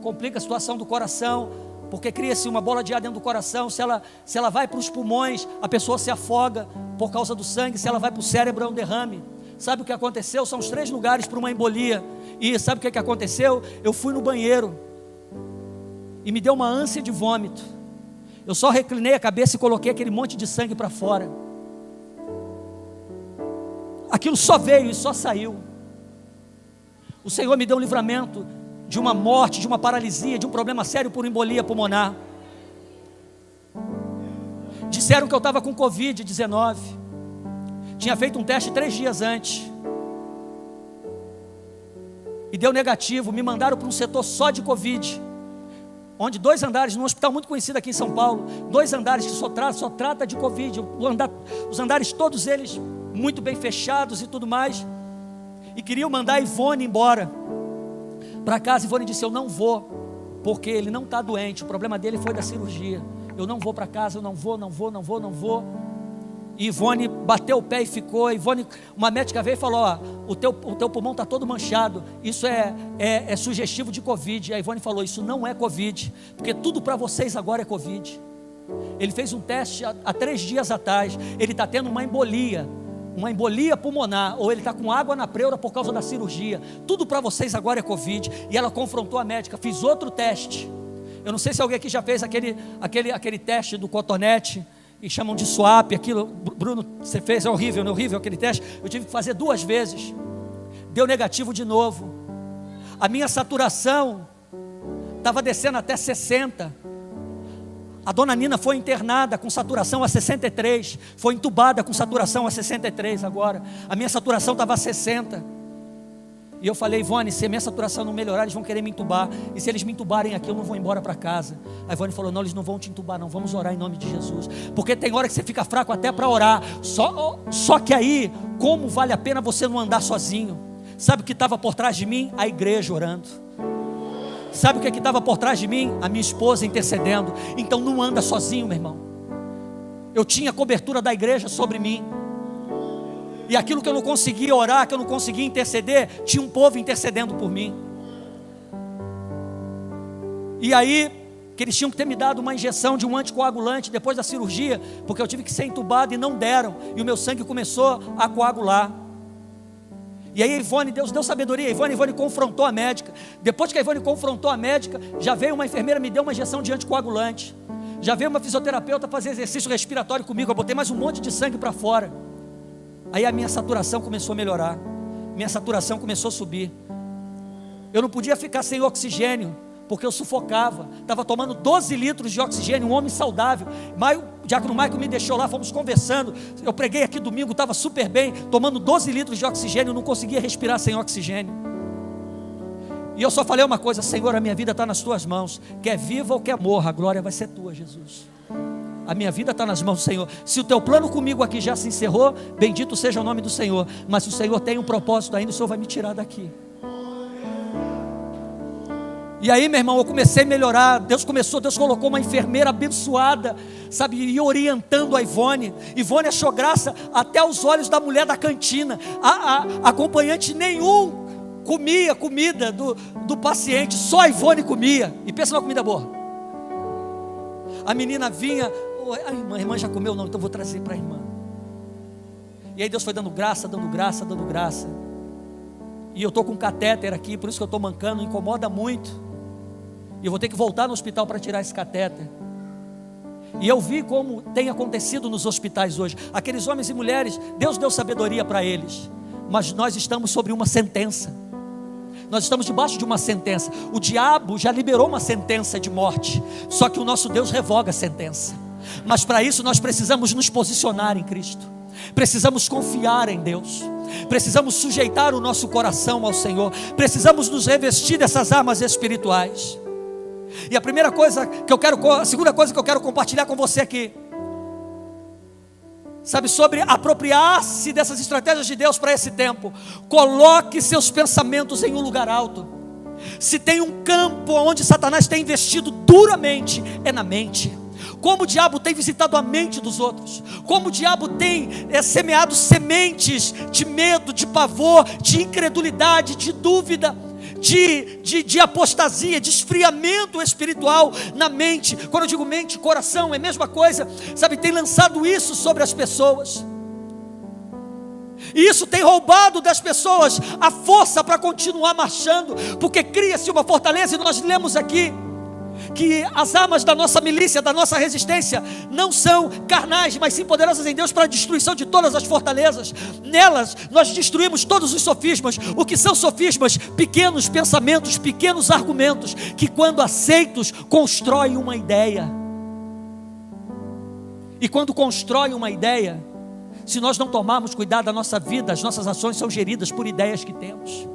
complica a situação do coração, porque cria-se uma bola de ar dentro do coração. Se ela vai para os pulmões, a pessoa se afoga por causa do sangue. Se ela vai para o cérebro, é um derrame. Sabe o que aconteceu? São os 3 lugares para uma embolia. E sabe o que aconteceu? Eu fui no banheiro e me deu uma ânsia de vômito. Eu só reclinei a cabeça e coloquei aquele monte de sangue para fora. Aquilo só veio e só saiu. O Senhor me deu um livramento de uma morte, de uma paralisia, de um problema sério por embolia pulmonar. Disseram que eu estava com Covid-19. Tinha feito um teste 3 dias antes. E deu negativo. Me mandaram para um setor só de Covid, onde 2 andares, num hospital muito conhecido aqui em São Paulo, 2 andares que só trata de Covid. Os andares todos eles muito bem fechados e tudo mais. E queriam mandar a Ivone embora para casa. Ivone disse: eu não vou, porque ele não está doente, o problema dele foi da cirurgia. Eu não vou para casa, eu não vou. E Ivone bateu o pé e ficou. Ivone, uma médica veio e falou: ó, o teu pulmão está todo manchado, isso é sugestivo de Covid. E a Ivone falou: isso não é Covid, porque tudo para vocês agora é Covid. Ele fez um teste há 3 dias atrás, ele está tendo uma embolia pulmonar, ou ele está com água na pleura por causa da cirurgia. Tudo para vocês agora é Covid. E ela confrontou a médica. Fiz outro teste. Eu não sei se alguém aqui já fez aquele teste do cotonete, e chamam de swap, aquilo. Bruno, você fez, é horrível, não é horrível aquele teste? Eu tive que fazer 2 vezes, deu negativo de novo. A minha saturação estava descendo até 60. A dona Nina foi internada com saturação a 63, foi entubada com saturação a 63 agora. A minha saturação estava a 60. E eu falei: Ivone, se a minha saturação não melhorar, eles vão querer me entubar. E se eles me entubarem aqui, eu não vou embora para casa. A Ivone falou: não, eles não vão te entubar não, vamos orar em nome de Jesus. Porque tem hora que você fica fraco até para orar. Só que aí, como vale a pena você não andar sozinho? Sabe o que estava por trás de mim? A igreja orando. Sabe o que estava por trás de mim? A minha esposa intercedendo. Então não anda sozinho, meu irmão. Eu tinha a cobertura da igreja sobre mim. E aquilo que eu não conseguia orar, que eu não conseguia interceder, tinha um povo intercedendo por mim. E aí, que eles tinham que ter me dado uma injeção de um anticoagulante depois da cirurgia, porque eu tive que ser entubado e não deram. E o meu sangue começou a coagular. E aí a Ivone, Deus deu sabedoria. A Ivone confrontou a médica. Depois que a Ivone confrontou a médica, já veio uma enfermeira, me deu uma injeção de anticoagulante. Já veio uma fisioterapeuta fazer exercício respiratório comigo. Eu botei mais um monte de sangue para fora. Aí a minha saturação começou a melhorar. Minha saturação começou a subir. Eu não podia ficar sem oxigênio, porque eu sufocava. Estava tomando 12 litros de oxigênio, um homem saudável. O diácono Michael me deixou lá, fomos conversando. Eu preguei aqui domingo, estava super bem, tomando 12 litros de oxigênio, não conseguia respirar sem oxigênio. E eu só falei uma coisa: Senhor, a minha vida está nas tuas mãos. Quer viva ou quer morra, a glória vai ser tua, Jesus. A minha vida está nas mãos do Senhor. Se o teu plano comigo aqui já se encerrou, bendito seja o nome do Senhor. Mas se o Senhor tem um propósito ainda, o Senhor vai me tirar daqui. E aí, meu irmão, eu comecei a melhorar. Deus colocou uma enfermeira abençoada, sabe, e orientando a Ivone. Ivone achou graça até os olhos da mulher da cantina. A acompanhante nenhum comia comida do paciente, só a Ivone comia. E pensa numa comida boa. A menina vinha: a irmã já comeu? Não, então vou trazer para a irmã. E aí Deus foi dando graça. E eu estou com um catéter aqui, por isso que eu estou mancando, incomoda muito. E eu vou ter que voltar no hospital para tirar esse catéter. E eu vi como tem acontecido nos hospitais hoje. Aqueles homens e mulheres, Deus deu sabedoria para eles, mas nós estamos sobre uma sentença. Nós estamos debaixo de uma sentença. O diabo já liberou uma sentença de morte, só que o nosso Deus revoga a sentença. Mas para isso nós precisamos nos posicionar em Cristo. Precisamos confiar em Deus. Precisamos sujeitar o nosso coração ao Senhor. Precisamos nos revestir dessas armas espirituais. E a segunda coisa que eu quero compartilhar com você aqui, sabe, sobre apropriar-se dessas estratégias de Deus para esse tempo. Coloque seus pensamentos em um lugar alto. Se tem um campo onde Satanás tem investido duramente, é na mente. Como o diabo tem visitado a mente dos outros, como o diabo tem semeado sementes de medo, de pavor, de incredulidade, de dúvida, de apostasia, de esfriamento espiritual na mente. Quando eu digo mente, coração, é a mesma coisa, sabe, tem lançado isso sobre as pessoas. E isso tem roubado das pessoas a força para continuar marchando, porque cria-se uma fortaleza. E nós lemos aqui que as armas da nossa milícia, da nossa resistência, não são carnais, mas sim poderosas em Deus para a destruição de todas as fortalezas. Nelas nós destruímos todos os sofismas. O que são sofismas? Pequenos pensamentos, pequenos argumentos, que quando aceitos, constroem uma ideia. E quando constrói uma ideia, se nós não tomarmos cuidado da nossa vida, as nossas ações são geridas por ideias que temos.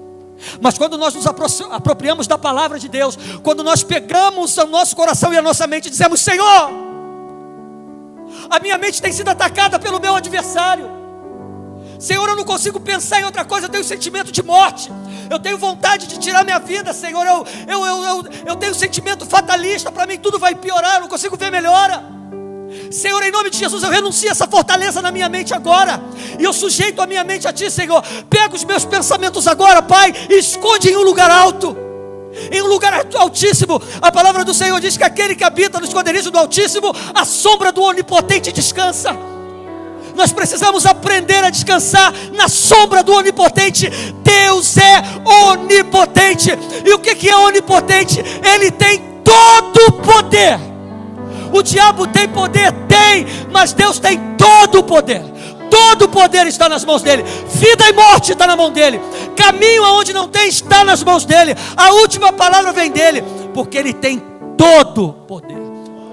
Mas quando nós nos apropriamos da palavra de Deus, quando nós pegamos o nosso coração e a nossa mente e dizemos: Senhor, a minha mente tem sido atacada pelo meu adversário. Senhor, eu não consigo pensar em outra coisa, eu tenho sentimento de morte, eu tenho vontade de tirar minha vida, Senhor, eu tenho sentimento fatalista, para mim tudo vai piorar, eu não consigo ver melhora. Senhor, em nome de Jesus, eu renuncio a essa fortaleza na minha mente agora, e eu sujeito a minha mente a Ti, Senhor. Pega os meus pensamentos agora, Pai, e esconde em um lugar alto, em um lugar altíssimo. A palavra do Senhor diz que aquele que habita no esconderijo do Altíssimo, a sombra do Onipotente descansa. Nós precisamos aprender a descansar na sombra do Onipotente. Deus é onipotente. E o que é onipotente? Ele tem todo o poder. O diabo tem poder? Tem, mas Deus tem todo o poder. Todo o poder está nas mãos dele. Vida e morte está na mão dele. Caminho aonde não tem está nas mãos dele. A última palavra vem dele, porque ele tem todo o poder.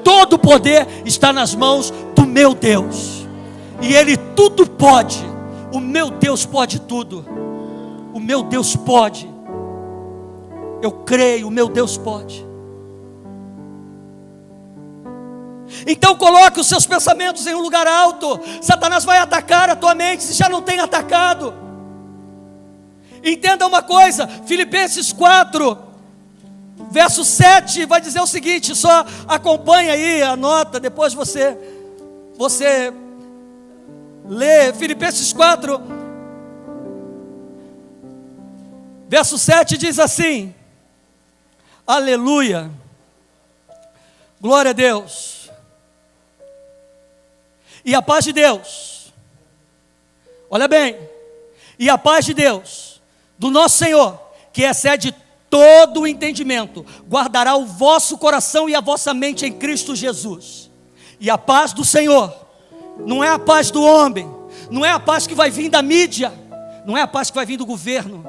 Todo o poder está nas mãos do meu Deus. E ele tudo pode. O meu Deus pode tudo. O meu Deus pode. Eu creio, o meu Deus pode. Então coloque os seus pensamentos em um lugar alto. Satanás vai atacar a tua mente, se já não tem atacado. Entenda uma coisa, Filipenses 4, verso 7, vai dizer o seguinte, só acompanha aí, anota, depois você lê. Filipenses 4, verso 7 diz assim: aleluia, glória a Deus. E a paz de Deus, olha bem, e a paz de Deus, do nosso Senhor, que excede todo o entendimento, guardará o vosso coração e a vossa mente em Cristo Jesus. E a paz do Senhor, não é a paz do homem, não é a paz que vai vir da mídia, não é a paz que vai vir do governo,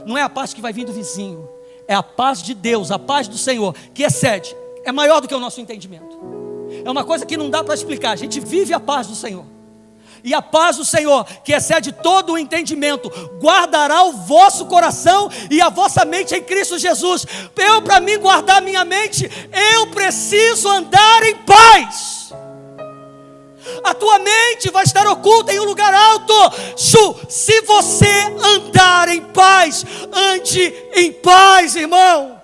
não é a paz que vai vir do vizinho, é a paz de Deus, a paz do Senhor, que excede, é maior do que o nosso entendimento. É uma coisa que não dá para explicar. A gente vive a paz do Senhor. E a paz do Senhor, que excede todo o entendimento, guardará o vosso coração e a vossa mente em Cristo Jesus. Para mim guardar minha mente, eu preciso andar em paz. A tua mente vai estar oculta em um lugar alto. Se você andar em paz, ande em paz, irmão.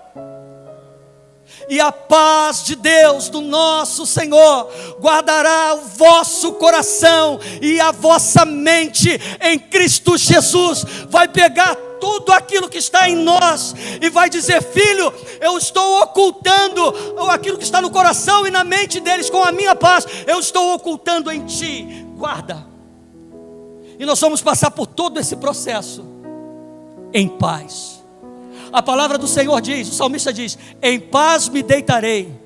E a paz de Deus, do nosso Senhor, guardará o vosso coração e a vossa mente em Cristo Jesus. Vai pegar tudo aquilo que está em nós e vai dizer: filho, eu estou ocultando aquilo que está no coração e na mente deles com a minha paz, eu estou ocultando em ti, guarda. E nós vamos passar por todo esse processo em paz. A palavra do Senhor diz, o salmista diz: em paz me deitarei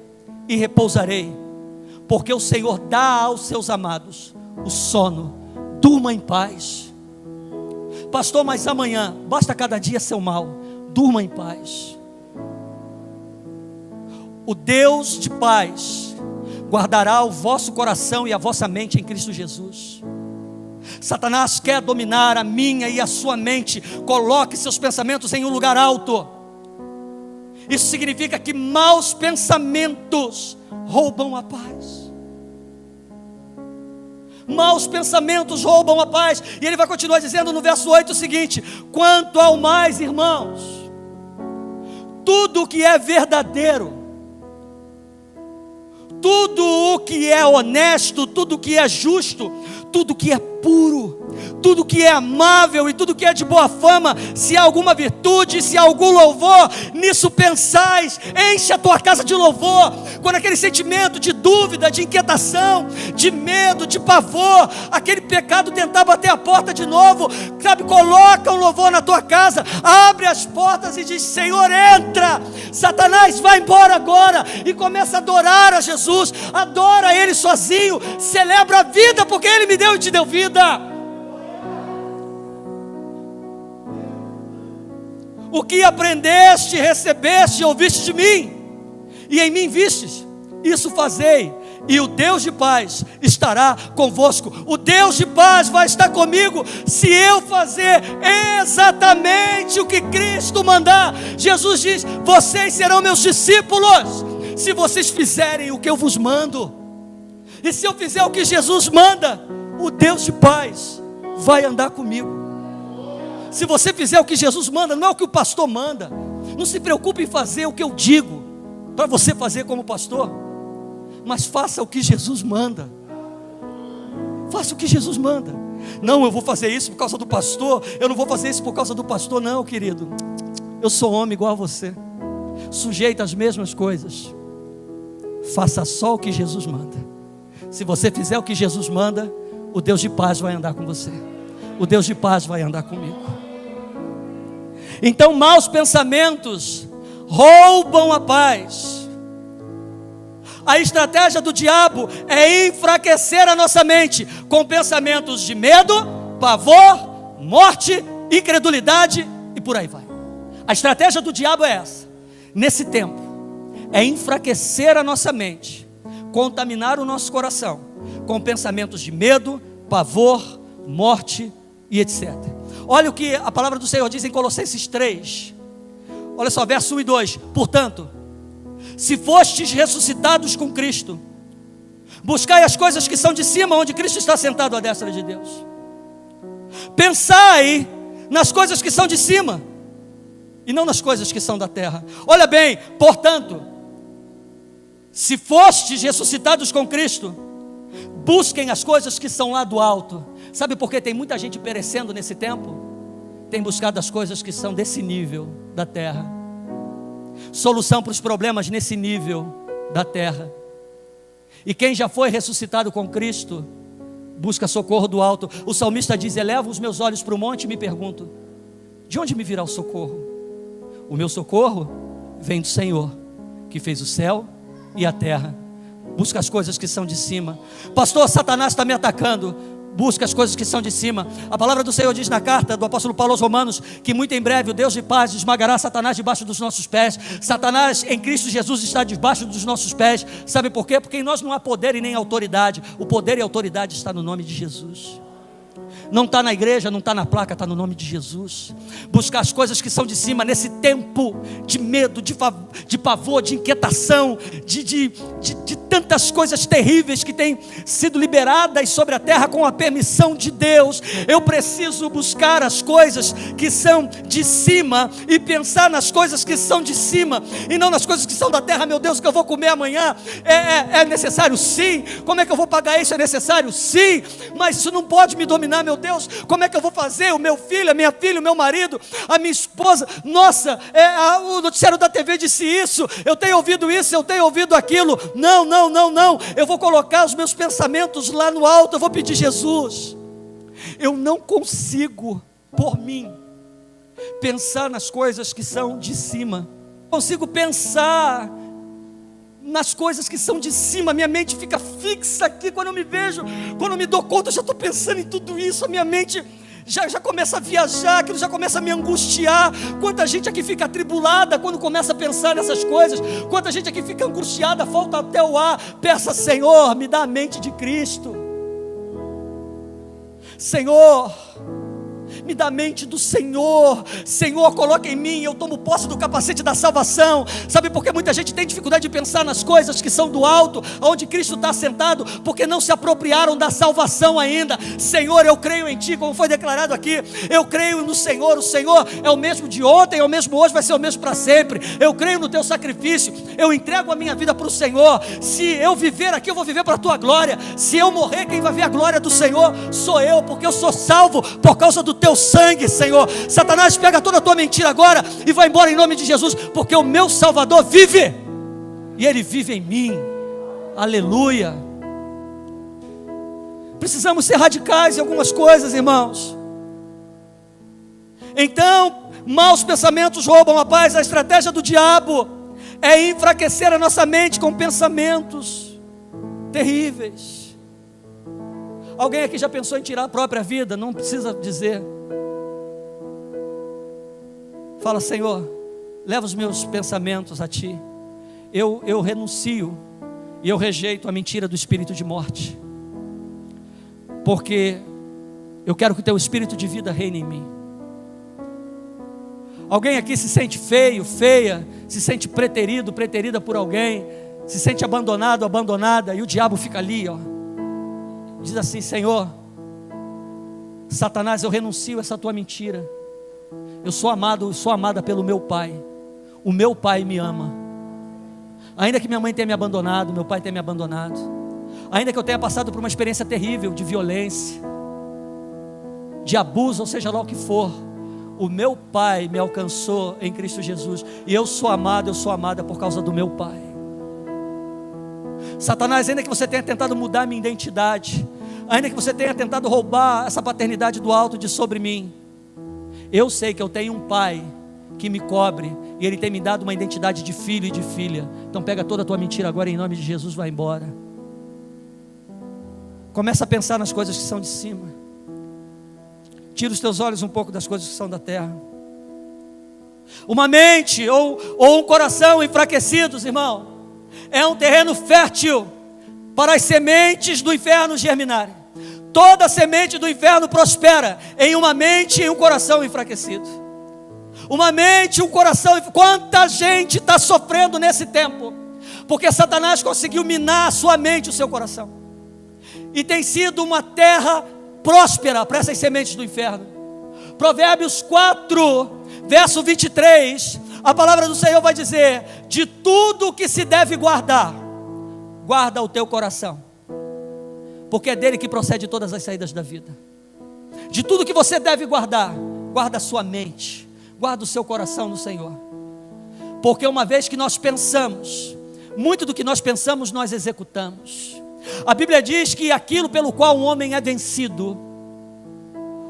e repousarei, porque o Senhor dá aos seus amados o sono. Durma em paz. Pastor, mas amanhã, basta cada dia seu mal. Durma em paz. O Deus de paz guardará o vosso coração e a vossa mente em Cristo Jesus. Satanás quer dominar a minha e a sua mente. Coloque seus pensamentos em um lugar alto. Isso significa que maus pensamentos roubam a paz. Maus pensamentos roubam a paz. E ele vai continuar dizendo no verso 8 o seguinte: quanto ao mais, irmãos, tudo o que é verdadeiro, tudo o que é honesto, tudo o que é justo, tudo o que é puro, tudo que é amável e tudo que é de boa fama, se há alguma virtude, se há algum louvor, nisso pensais. Enche a tua casa de louvor. Quando aquele sentimento de dúvida, de inquietação, de medo, de pavor, aquele pecado tentar bater a porta de novo, sabe, coloca um louvor na tua casa, abre as portas e diz: Senhor, entra, Satanás, vai embora agora, e começa a adorar a Jesus. Adora Ele sozinho, celebra a vida, porque Ele me deu e te deu vida. O que aprendeste, recebeste e ouviste de mim, e em mim vistes, isso fazei, e o Deus de paz estará convosco. O Deus de paz vai estar comigo se eu fazer exatamente o que Cristo mandar. Jesus diz: vocês serão meus discípulos se vocês fizerem o que eu vos mando. E se eu fizer o que Jesus manda, o Deus de paz vai andar comigo. Se você fizer o que Jesus manda, não é o que o pastor manda. Não se preocupe em fazer o que eu digo para você fazer como pastor, mas faça o que Jesus manda. Faça o que Jesus manda. Não, eu vou fazer isso por causa do pastor, eu não vou fazer isso por causa do pastor. Não, querido, eu sou homem igual a você, sujeito às mesmas coisas. Faça só o que Jesus manda. Se você fizer o que Jesus manda, o Deus de paz vai andar com você. O Deus de paz vai andar comigo. Então, maus pensamentos roubam a paz. A estratégia do diabo é enfraquecer a nossa mente com pensamentos de medo, pavor, morte, incredulidade e por aí vai. A estratégia do diabo é essa, nesse tempo, é enfraquecer a nossa mente, contaminar o nosso coração com pensamentos de medo, pavor, morte e etc. Olha o que a palavra do Senhor diz em Colossenses 3. Olha só, verso 1 e 2. Portanto, se fostes ressuscitados com Cristo, buscai as coisas que são de cima, onde Cristo está sentado à destra de Deus. Pensai nas coisas que são de cima, e não nas coisas que são da terra. Olha bem, portanto, se fostes ressuscitados com Cristo, busquem as coisas que são lá do alto. Sabe por que tem muita gente perecendo nesse tempo? Tem buscado as coisas que são desse nível da terra. Solução para os problemas nesse nível da terra. E quem já foi ressuscitado com Cristo, busca socorro do alto. O salmista diz: elevo os meus olhos para o monte e me pergunto: de onde me virá o socorro? O meu socorro vem do Senhor, que fez o céu e a terra. Busca as coisas que são de cima. Pastor, Satanás está me atacando. Busca as coisas que são de cima. A palavra do Senhor diz na carta do apóstolo Paulo aos Romanos que muito em breve o Deus de paz esmagará Satanás debaixo dos nossos pés. Satanás em Cristo Jesus está debaixo dos nossos pés. Sabe por quê? Porque em nós não há poder e nem autoridade. O poder e a autoridade está no nome de Jesus. Não está na igreja, não está na placa, está no nome de Jesus. Buscar as coisas que são de cima nesse tempo de medo, de pavor, de inquietação, de tantas coisas terríveis que têm sido liberadas sobre a terra com a permissão de Deus. Eu preciso buscar as coisas que são de cima e pensar nas coisas que são de cima e não nas coisas que são da terra. Meu Deus, o que eu vou comer amanhã é necessário? Sim. Como é que eu vou pagar isso? É necessário? Sim. Mas isso não pode me dominar, meu Deus. Como é que eu vou fazer? O meu filho, a minha filha, o meu marido, a minha esposa. Nossa, o noticiário da TV disse isso, eu tenho ouvido isso, eu tenho ouvido aquilo. Não. Eu vou colocar os meus pensamentos lá no alto. Eu vou pedir: Jesus, eu não consigo por mim pensar nas coisas que são de cima. Consigo pensar nas coisas que são de cima. Minha mente fica fixa aqui. Quando eu me vejo, quando eu me dou conta, eu já estou pensando em tudo isso. A minha mente já começa a viajar, aquilo já começa a me angustiar. Quanta gente aqui fica atribulada quando começa a pensar nessas coisas. Quanta gente aqui fica angustiada, falta até o ar. Peça: Senhor, me dá a mente de Cristo. Senhor, me dá a mente do Senhor. Senhor, coloca em mim, eu tomo posse do capacete da salvação. Sabe por que muita gente tem dificuldade de pensar nas coisas que são do alto, onde Cristo está sentado? Porque não se apropriaram da salvação ainda. Senhor, eu creio em Ti, como foi declarado aqui. Eu creio no Senhor. O Senhor é o mesmo de ontem, é o mesmo hoje, vai ser o mesmo para sempre. Eu creio no Teu sacrifício. Eu entrego a minha vida para o Senhor. Se eu viver aqui, eu vou viver para a Tua glória. Se eu morrer, quem vai ver a glória do Senhor sou eu, porque eu sou salvo por causa do Teu sangue, Senhor. Satanás, pega toda a tua mentira agora e vai embora em nome de Jesus, porque o meu Salvador vive, e Ele vive em mim. Aleluia. Precisamos ser radicais em algumas coisas, irmãos. Então, maus pensamentos roubam a paz. A estratégia do diabo é enfraquecer a nossa mente com pensamentos terríveis. Alguém aqui já pensou em tirar a própria vida? Não precisa dizer. Fala: Senhor, leva os meus pensamentos a Ti. Eu renuncio e eu rejeito a mentira do espírito de morte, porque eu quero que o Teu espírito de vida reine em mim. Alguém aqui se sente feio, feia, se sente preterido, preterida por alguém, se sente abandonado, abandonada, e o diabo fica ali, ó. Diz assim: Senhor, Satanás, eu renuncio a essa tua mentira. Eu sou amado, eu sou amada pelo meu Pai. O meu Pai me ama. Ainda que minha mãe tenha me abandonado, meu pai tenha me abandonado, ainda que eu tenha passado por uma experiência terrível de violência, de abuso, ou seja lá o que for, o meu Pai me alcançou em Cristo Jesus, e eu sou amado, eu sou amada por causa do meu Pai. Satanás, ainda que você tenha tentado mudar minha identidade, ainda que você tenha tentado roubar essa paternidade do alto de sobre mim, eu sei que eu tenho um Pai que me cobre, e Ele tem me dado uma identidade de filho e de filha. Então pega toda a tua mentira agora em nome de Jesus, vai embora. Começa a pensar nas coisas que são de cima. Tira os teus olhos um pouco das coisas que são da terra. Uma mente ou um coração enfraquecidos, irmão, é um terreno fértil para as sementes do inferno germinarem. Toda semente do inferno prospera em uma mente e um coração enfraquecido. Uma mente, um coração. Quanta gente está sofrendo nesse tempo, porque Satanás conseguiu minar a sua mente e o seu coração, e tem sido uma terra próspera para essas sementes do inferno. Provérbios 4, verso 23, a palavra do Senhor vai dizer: de tudo que se deve guardar, guarda o teu coração, porque é dele que procede todas as saídas da vida. De tudo que você deve guardar, guarda a sua mente, guarda o seu coração no Senhor, porque uma vez que nós pensamos, muito do que nós pensamos nós executamos. A Bíblia diz que aquilo pelo qual um homem é vencido,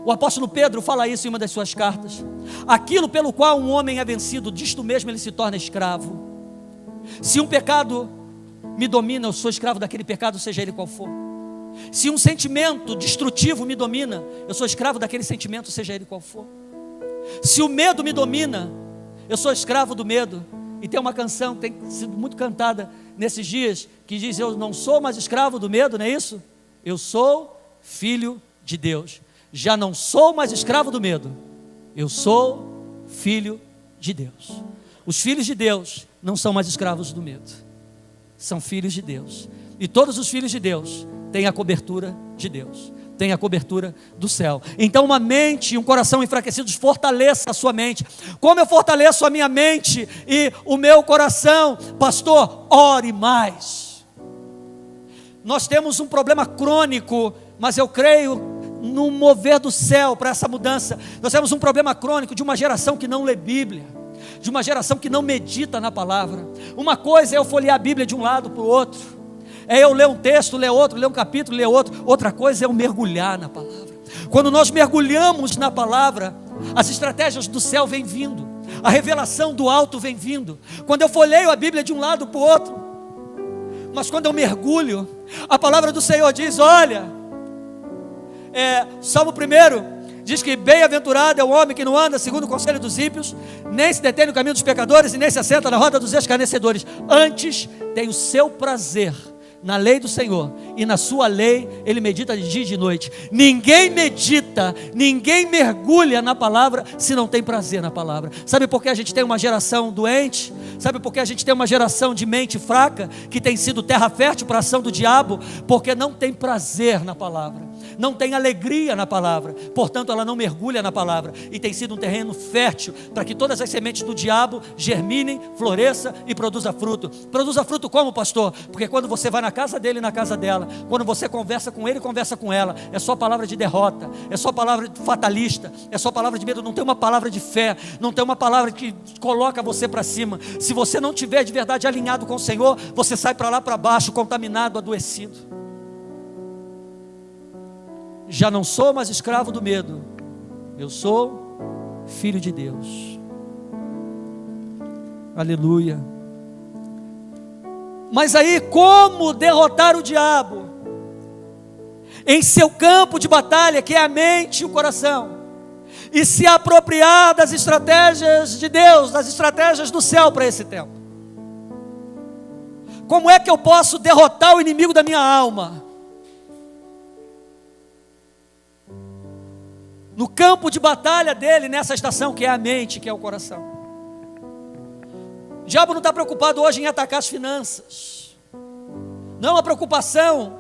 o apóstolo Pedro fala isso em uma das suas cartas, aquilo pelo qual um homem é vencido, disto mesmo ele se torna escravo. Se um pecado me domina, eu sou escravo daquele pecado, seja ele qual for. Se um sentimento destrutivo me domina, eu sou escravo daquele sentimento, seja ele qual for. Se o medo me domina, eu sou escravo do medo. E tem uma canção que tem sido muito cantada nesses dias, que diz: eu não sou mais escravo do medo, não é isso? Eu sou filho de Deus. Já não sou mais escravo do medo, eu sou filho de Deus. Os filhos de Deus não são mais escravos do medo, são filhos de Deus. E todos os filhos de Deus têm a cobertura de Deus, tem a cobertura do céu. Então uma mente e um coração enfraquecidos, fortaleça a sua mente. Como eu fortaleço a minha mente e o meu coração? Pastor, ore mais. Nós temos um problema crônico, mas eu creio no mover do céu para essa mudança. Nós temos um problema crônico de uma geração que não lê Bíblia, de uma geração que não medita na palavra. Uma coisa é eu folhear a Bíblia de um lado para o outro, é eu ler um texto, ler outro, ler um capítulo, ler outro. Outra coisa é eu mergulhar na palavra. Quando nós mergulhamos na palavra, as estratégias do céu vêm vindo, a revelação do alto vem vindo. Quando eu folheio a Bíblia de um lado para o outro, mas quando eu mergulho, a palavra do Senhor diz: olha, Salmo 1 diz que bem-aventurado é o homem que não anda segundo o conselho dos ímpios, nem se detém no caminho dos pecadores, e nem se assenta na roda dos escarnecedores. Antes tem o seu prazer na lei do Senhor, e na sua lei ele medita de dia e de noite. Ninguém medita, ninguém mergulha na palavra se não tem prazer na palavra. Sabe por que a gente tem uma geração doente? Sabe por que a gente tem uma geração de mente fraca, que tem sido terra fértil para a ação do diabo? Porque não tem prazer na palavra, não tem alegria na palavra, portanto ela não mergulha na palavra, e tem sido um terreno fértil para que todas as sementes do diabo germinem, floresça e produza fruto. Produza fruto como, pastor? Porque quando você vai na casa dele e na casa dela, quando você conversa com ele e conversa com ela, é só palavra de derrota, é só palavra fatalista, é só palavra de medo, não tem uma palavra de fé, não tem uma palavra que coloca você para cima. Se você não tiver de verdade alinhado com o Senhor, você sai para lá para baixo, contaminado, adoecido. Já não sou mais escravo do medo, eu sou filho de Deus. Aleluia. Mas aí, como derrotar o diabo em seu campo de batalha, que é a mente e o coração, e se apropriar das estratégias de Deus, das estratégias do céu para esse tempo? Como é que eu posso derrotar o inimigo da minha alma? No campo de batalha dele, nessa estação que é a mente, que é o coração. O diabo não está preocupado hoje em atacar as finanças. Não é uma preocupação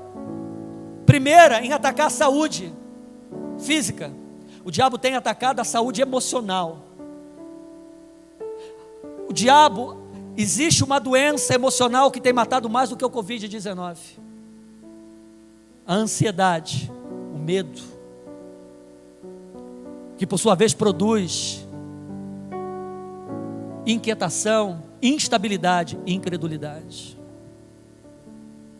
primeira em atacar a saúde física. O diabo tem atacado a saúde emocional. O diabo, existe uma doença emocional que tem matado mais do que o Covid-19. A ansiedade, o medo, que por sua vez produz inquietação, instabilidade e incredulidade.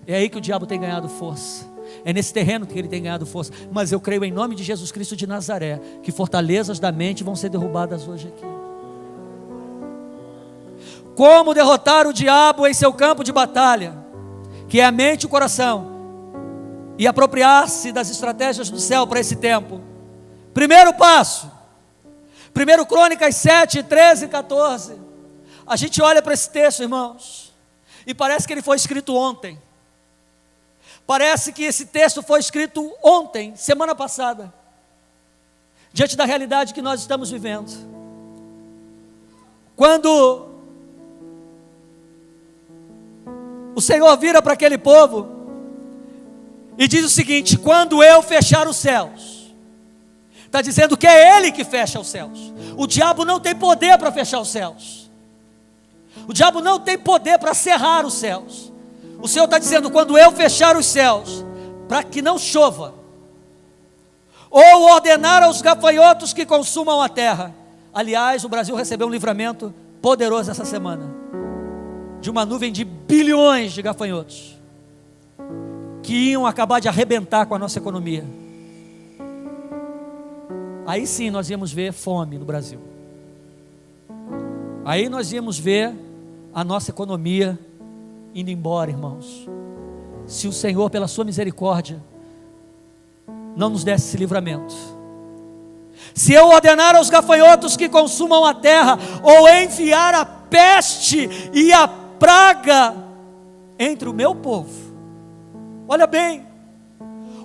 É aí que o diabo tem ganhado força, é nesse terreno que ele tem ganhado força. Mas eu creio em nome de Jesus Cristo de Nazaré, que fortalezas da mente vão ser derrubadas hoje aqui. Como derrotar o diabo em seu campo de batalha, que é a mente e o coração, e apropriar-se das estratégias do céu para esse tempo? Primeiro passo, 1 Crônicas 7, 13 e 14. A gente olha para esse texto, irmãos, e parece que ele foi escrito ontem. Parece que esse texto foi escrito ontem, semana passada, diante da realidade que nós estamos vivendo. Quando o Senhor vira para aquele povo e diz o seguinte: quando eu fechar os céus, está dizendo que é Ele que fecha os céus. O diabo não tem poder para fechar os céus. O diabo não tem poder para cerrar os céus. O Senhor está dizendo: quando eu fechar os céus, para que não chova, ou ordenar aos gafanhotos que consumam a terra. Aliás, o Brasil recebeu um livramento poderoso essa semana, de uma nuvem de bilhões de gafanhotos, que iam acabar de arrebentar com a nossa economia. Aí sim nós íamos ver fome no Brasil. Aí nós íamos ver a nossa economia indo embora, irmãos. Se o Senhor, pela sua misericórdia, não nos desse esse livramento. Se eu ordenar aos gafanhotos que consumam a terra, ou enviar a peste e a praga entre o meu povo. Olha bem,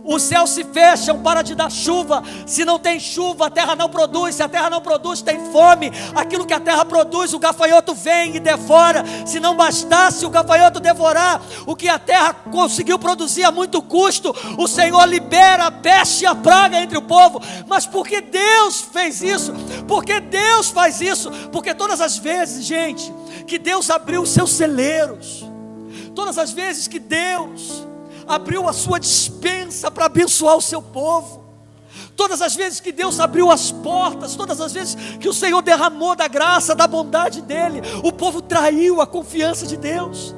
os céus se fecham para de dar chuva. Se não tem chuva, a terra não produz. Se a terra não produz, tem fome. Aquilo que a terra produz, o gafanhoto vem e devora. Se não bastasse o gafanhoto devorar o que a terra conseguiu produzir a muito custo, o Senhor libera a peste e a praga entre o povo. Mas por que Deus fez isso? Por que Deus faz isso? Porque todas as vezes, gente, que Deus abriu os seus celeiros, todas as vezes que Deus abriu a sua despensa para abençoar o seu povo, todas as vezes que Deus abriu as portas, todas as vezes que o Senhor derramou da graça, da bondade dEle, o povo traiu a confiança de Deus.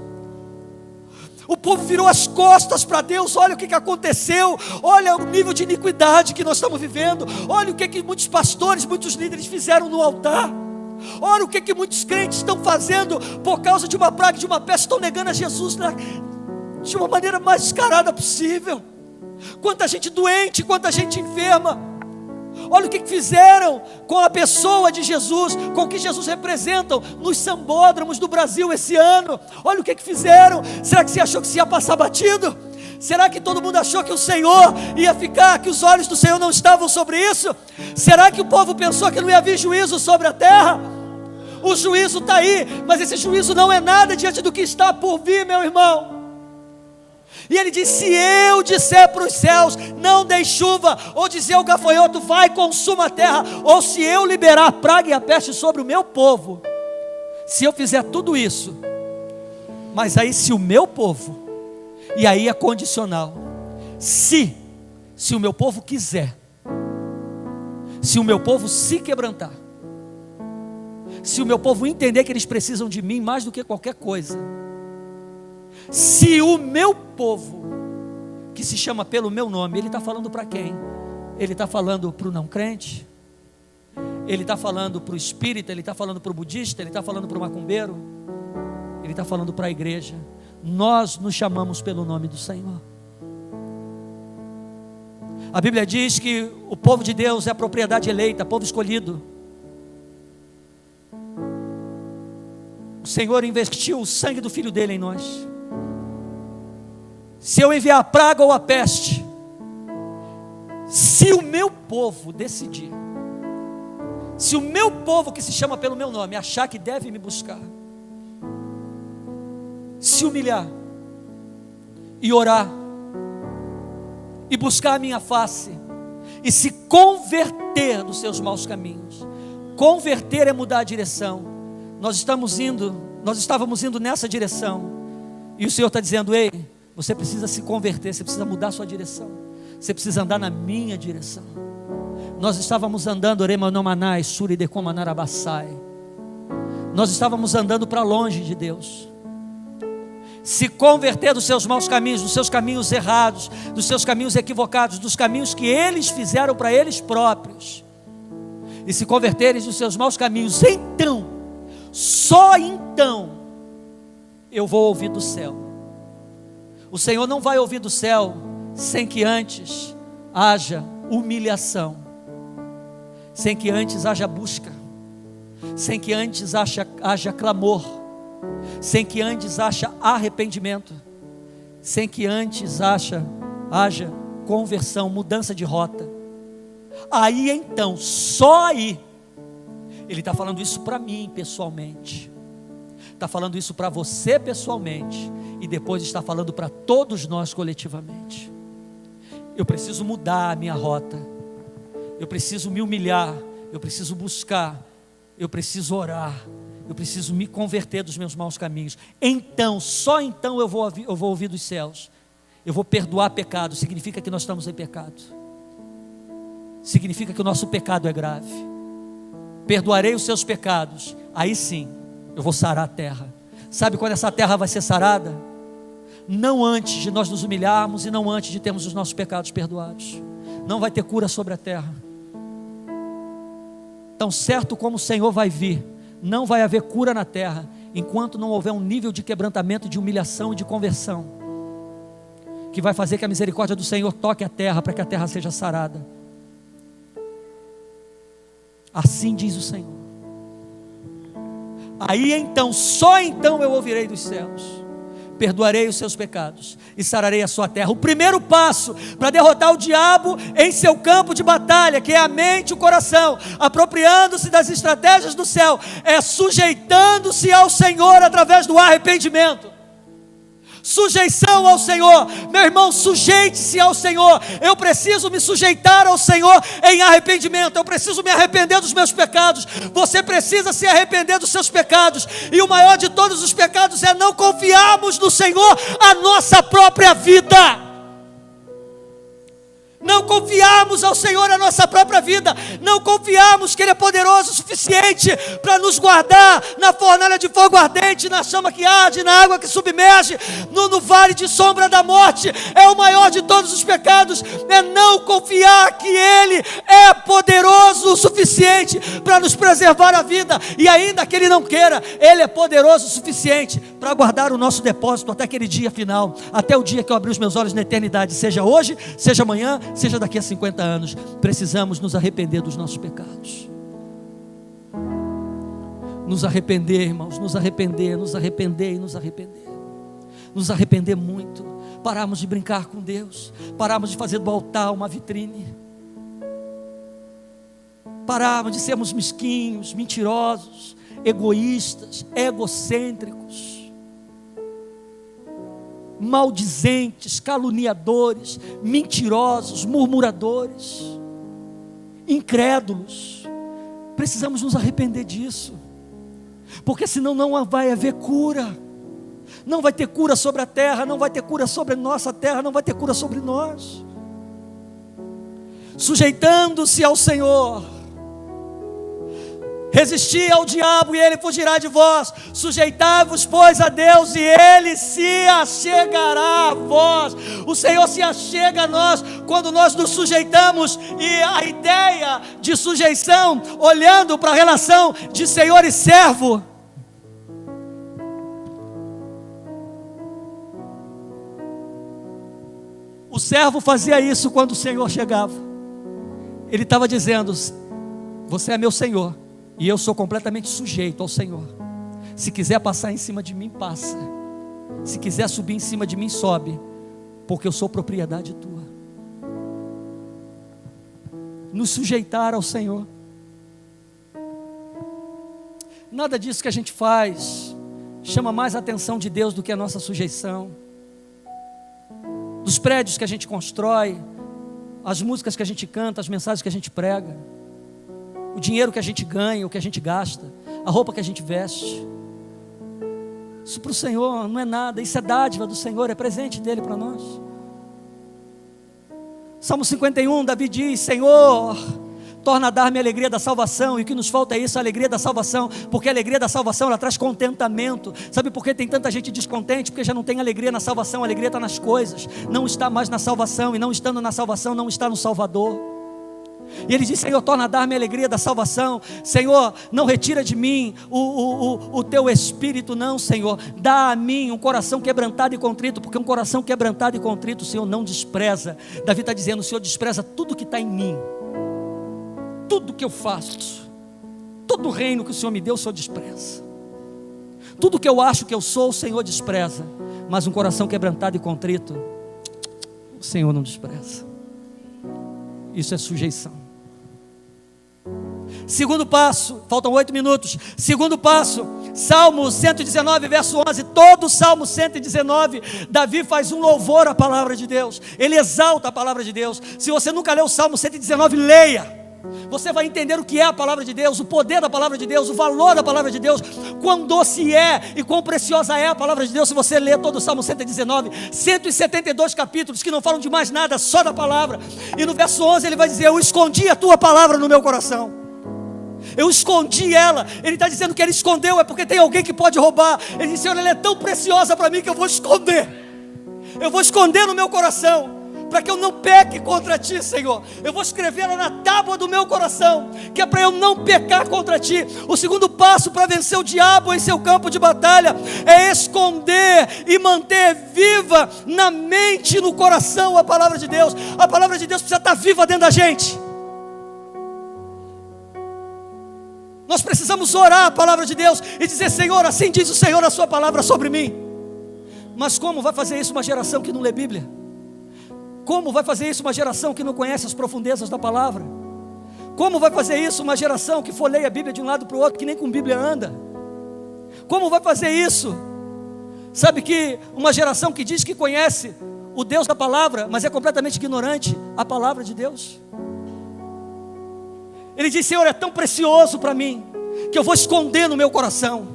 O povo virou as costas para Deus. Olha o que aconteceu, olha o nível de iniquidade que nós estamos vivendo, olha o que muitos pastores, muitos líderes fizeram no altar, olha o que muitos crentes estão fazendo por causa de uma praga, de uma peste, estão negando a Jesus de uma maneira mais descarada possível. Quanta gente doente, quanta gente enferma. Olha o que fizeram com a pessoa de Jesus, com o que Jesus representa nos sambódromos do Brasil esse ano. Olha o que fizeram. Será que você achou que você ia passar batido? Será que todo mundo achou que o Senhor ia ficar, que os olhos do Senhor não estavam sobre isso? Será que o povo pensou que não ia vir juízo sobre a terra? O juízo está aí, mas esse juízo não é nada diante do que está por vir, meu irmão. E ele diz: se eu disser para os céus, não dei chuva, ou dizer ao gafanhoto, vai, consuma a terra, ou se eu liberar a praga e a peste sobre o meu povo, se eu fizer tudo isso, mas aí se o meu povo, e aí é condicional, se o meu povo quiser, se o meu povo se quebrantar, se o meu povo entender que eles precisam de mim mais do que qualquer coisa, se o meu povo, que se chama pelo meu nome, ele está falando para quem? Ele está falando para o não crente? Ele está falando para o espírita? Ele está falando para o budista? Ele está falando para o macumbeiro? Ele está falando para a igreja. Nós nos chamamos pelo nome do Senhor. A Bíblia diz que o povo de Deus é a propriedade eleita, povo escolhido. O Senhor investiu o sangue do Filho dele em nós. Se eu enviar a praga ou a peste, se o meu povo decidir, se o meu povo que se chama pelo meu nome achar que deve me buscar, se humilhar e orar e buscar a minha face e se converter dos seus maus caminhos. Converter é mudar a direção. Nós estávamos indo nessa direção, e o Senhor está dizendo: ei, você precisa se converter, você precisa mudar a sua direção, você precisa andar na minha direção. Nós estávamos andando, nós estávamos andando para longe de Deus. Se converter dos seus maus caminhos, dos seus caminhos errados, dos seus caminhos equivocados, dos caminhos que eles fizeram para eles próprios, e se converterem dos seus maus caminhos, então, só então, eu vou ouvir do céu. O Senhor não vai ouvir do céu sem que antes haja humilhação, sem que antes haja busca, sem que antes haja clamor, sem que antes haja arrependimento, sem que antes haja conversão, mudança de rota. Aí então, só aí, Ele está falando isso para mim pessoalmente, está falando isso para você pessoalmente, e depois está falando para todos nós coletivamente. Eu preciso mudar a minha rota, eu preciso me humilhar, eu preciso buscar, eu preciso orar, eu preciso me converter dos meus maus caminhos. Então, só então eu vou ouvir dos céus, eu vou perdoar pecado. Significa que nós estamos em pecado, significa que o nosso pecado é grave. Perdoarei os seus pecados, aí sim eu vou sarar a terra. Sabe quando essa terra vai ser sarada? Não antes de nós nos humilharmos e não antes de termos os nossos pecados perdoados. Não vai ter cura sobre a terra. Tão certo como o Senhor vai vir, não vai haver cura na terra enquanto não houver um nível de quebrantamento, de humilhação e de conversão, que vai fazer que a misericórdia do Senhor toque a terra, para que a terra seja sarada. Assim diz o Senhor. Aí então, só então eu ouvirei dos céus, perdoarei os seus pecados e sararei a sua terra. O primeiro passo para derrotar o diabo em seu campo de batalha, que é a mente e o coração, apropriando-se das estratégias do céu, é sujeitando-se ao Senhor através do arrependimento. Sujeição ao Senhor, meu irmão, sujeite-se ao Senhor. Eu preciso me sujeitar ao Senhor em arrependimento, eu preciso me arrepender dos meus pecados. Você precisa se arrepender dos seus pecados, e o maior de todos os pecados é não confiarmos no Senhor a nossa própria vida. Não confiarmos ao Senhor a nossa própria vida, não confiarmos que Ele é poderoso o suficiente para nos guardar na fornalha de fogo ardente, na chama que arde, na água que submerge, no vale de sombra da morte. É o maior de todos os pecados, é não confiar que Ele é poderoso o suficiente para nos preservar a vida, e ainda que Ele não queira, Ele é poderoso o suficiente para guardar o nosso depósito até aquele dia final, até o dia que eu abrir os meus olhos na eternidade, seja hoje, seja amanhã, seja seja daqui a 50 anos, precisamos nos arrepender dos nossos pecados. Nos arrepender, irmãos, nos arrepender, nos arrepender e nos arrepender. Nos arrepender muito. Pararmos de brincar com Deus. Pararmos de fazer do altar uma vitrine. Pararmos de sermos mesquinhos, mentirosos, egoístas, egocêntricos, maldizentes, caluniadores, mentirosos, murmuradores, incrédulos. Precisamos nos arrepender disso, porque senão não vai haver cura. Não vai ter cura sobre a terra, não vai ter cura sobre a nossa terra, não vai ter cura sobre nós. Sujeitando-se ao Senhor, resisti ao diabo e ele fugirá de vós. Sujeitai-vos, pois, a Deus e ele se achegará a vós. O Senhor se achega a nós quando nós nos sujeitamos. E a ideia de sujeição, olhando para a relação de Senhor e servo, o servo fazia isso quando o Senhor chegava. Ele estava dizendo: você é meu Senhor e eu sou completamente sujeito ao Senhor. Se quiser passar em cima de mim, passa. Se quiser subir em cima de mim, sobe, porque eu sou propriedade tua. Nos sujeitar ao Senhor. Nada disso que a gente faz chama mais a atenção de Deus do que a nossa sujeição. Dos prédios que a gente constrói, as músicas que a gente canta, as mensagens que a gente prega, o dinheiro que a gente ganha, o que a gente gasta, a roupa que a gente veste. Isso para o Senhor não é nada, isso é dádiva do Senhor, é presente dele para nós. Salmo 51, Davi diz: Senhor, torna a dar-me a alegria da salvação. E o que nos falta é isso, a alegria da salvação, porque a alegria da salvação, ela traz contentamento. Sabe por que tem tanta gente descontente? Porque já não tem alegria na salvação. A alegria está nas coisas, não está mais na salvação. E não estando na salvação, não está no Salvador. E ele diz: Senhor, torna a dar-me a alegria da salvação. Senhor, não retira de mim o teu espírito, não, Senhor. Dá a mim um coração quebrantado e contrito, porque um coração quebrantado e contrito o Senhor não despreza. Davi está dizendo: o Senhor despreza tudo que está em mim. Tudo que eu faço, todo o reino que o Senhor me deu, o Senhor despreza. Tudo que eu acho que eu sou, o Senhor despreza. Mas um coração quebrantado e contrito, o Senhor não despreza. Isso é sujeição. Segundo passo, faltam 8 minutos. Segundo passo, Salmo 119, verso 11. Todo Salmo 119, Davi faz um louvor à palavra de Deus. Ele exalta a palavra de Deus. Se você nunca leu o Salmo 119, leia. Você vai entender o que é a palavra de Deus, o poder da palavra de Deus, o valor da palavra de Deus, quão doce é e quão preciosa é a palavra de Deus. Se você ler todo o Salmo 119, 172 capítulos que não falam de mais nada, só da palavra. E no verso 11 ele vai dizer: eu escondi a tua palavra no meu coração. Eu escondi ela. Ele está dizendo que ele escondeu, é porque tem alguém que pode roubar. Ele disse: Senhor, ela é tão preciosa para mim que eu vou esconder. Eu vou esconder no meu coração, para que eu não peque contra ti, Senhor. Eu vou escrevê-la na tábua do meu coração, que é para eu não pecar contra ti. O segundo passo para vencer o diabo em seu campo de batalha é esconder e manter viva na mente e no coração a palavra de Deus. A palavra de Deus precisa estar viva dentro da gente. Nós precisamos orar a palavra de Deus e dizer: Senhor, assim diz o Senhor a sua palavra sobre mim. Mas como vai fazer isso uma geração que não lê Bíblia? Como vai fazer isso uma geração que não conhece as profundezas da palavra? Como vai fazer isso uma geração que folheia a Bíblia de um lado para o outro, que nem com Bíblia anda? Como vai fazer isso? Sabe que uma geração que diz que conhece o Deus da palavra, mas é completamente ignorante a palavra de Deus. Ele diz: Senhor, é tão precioso para mim, que eu vou esconder no meu coração.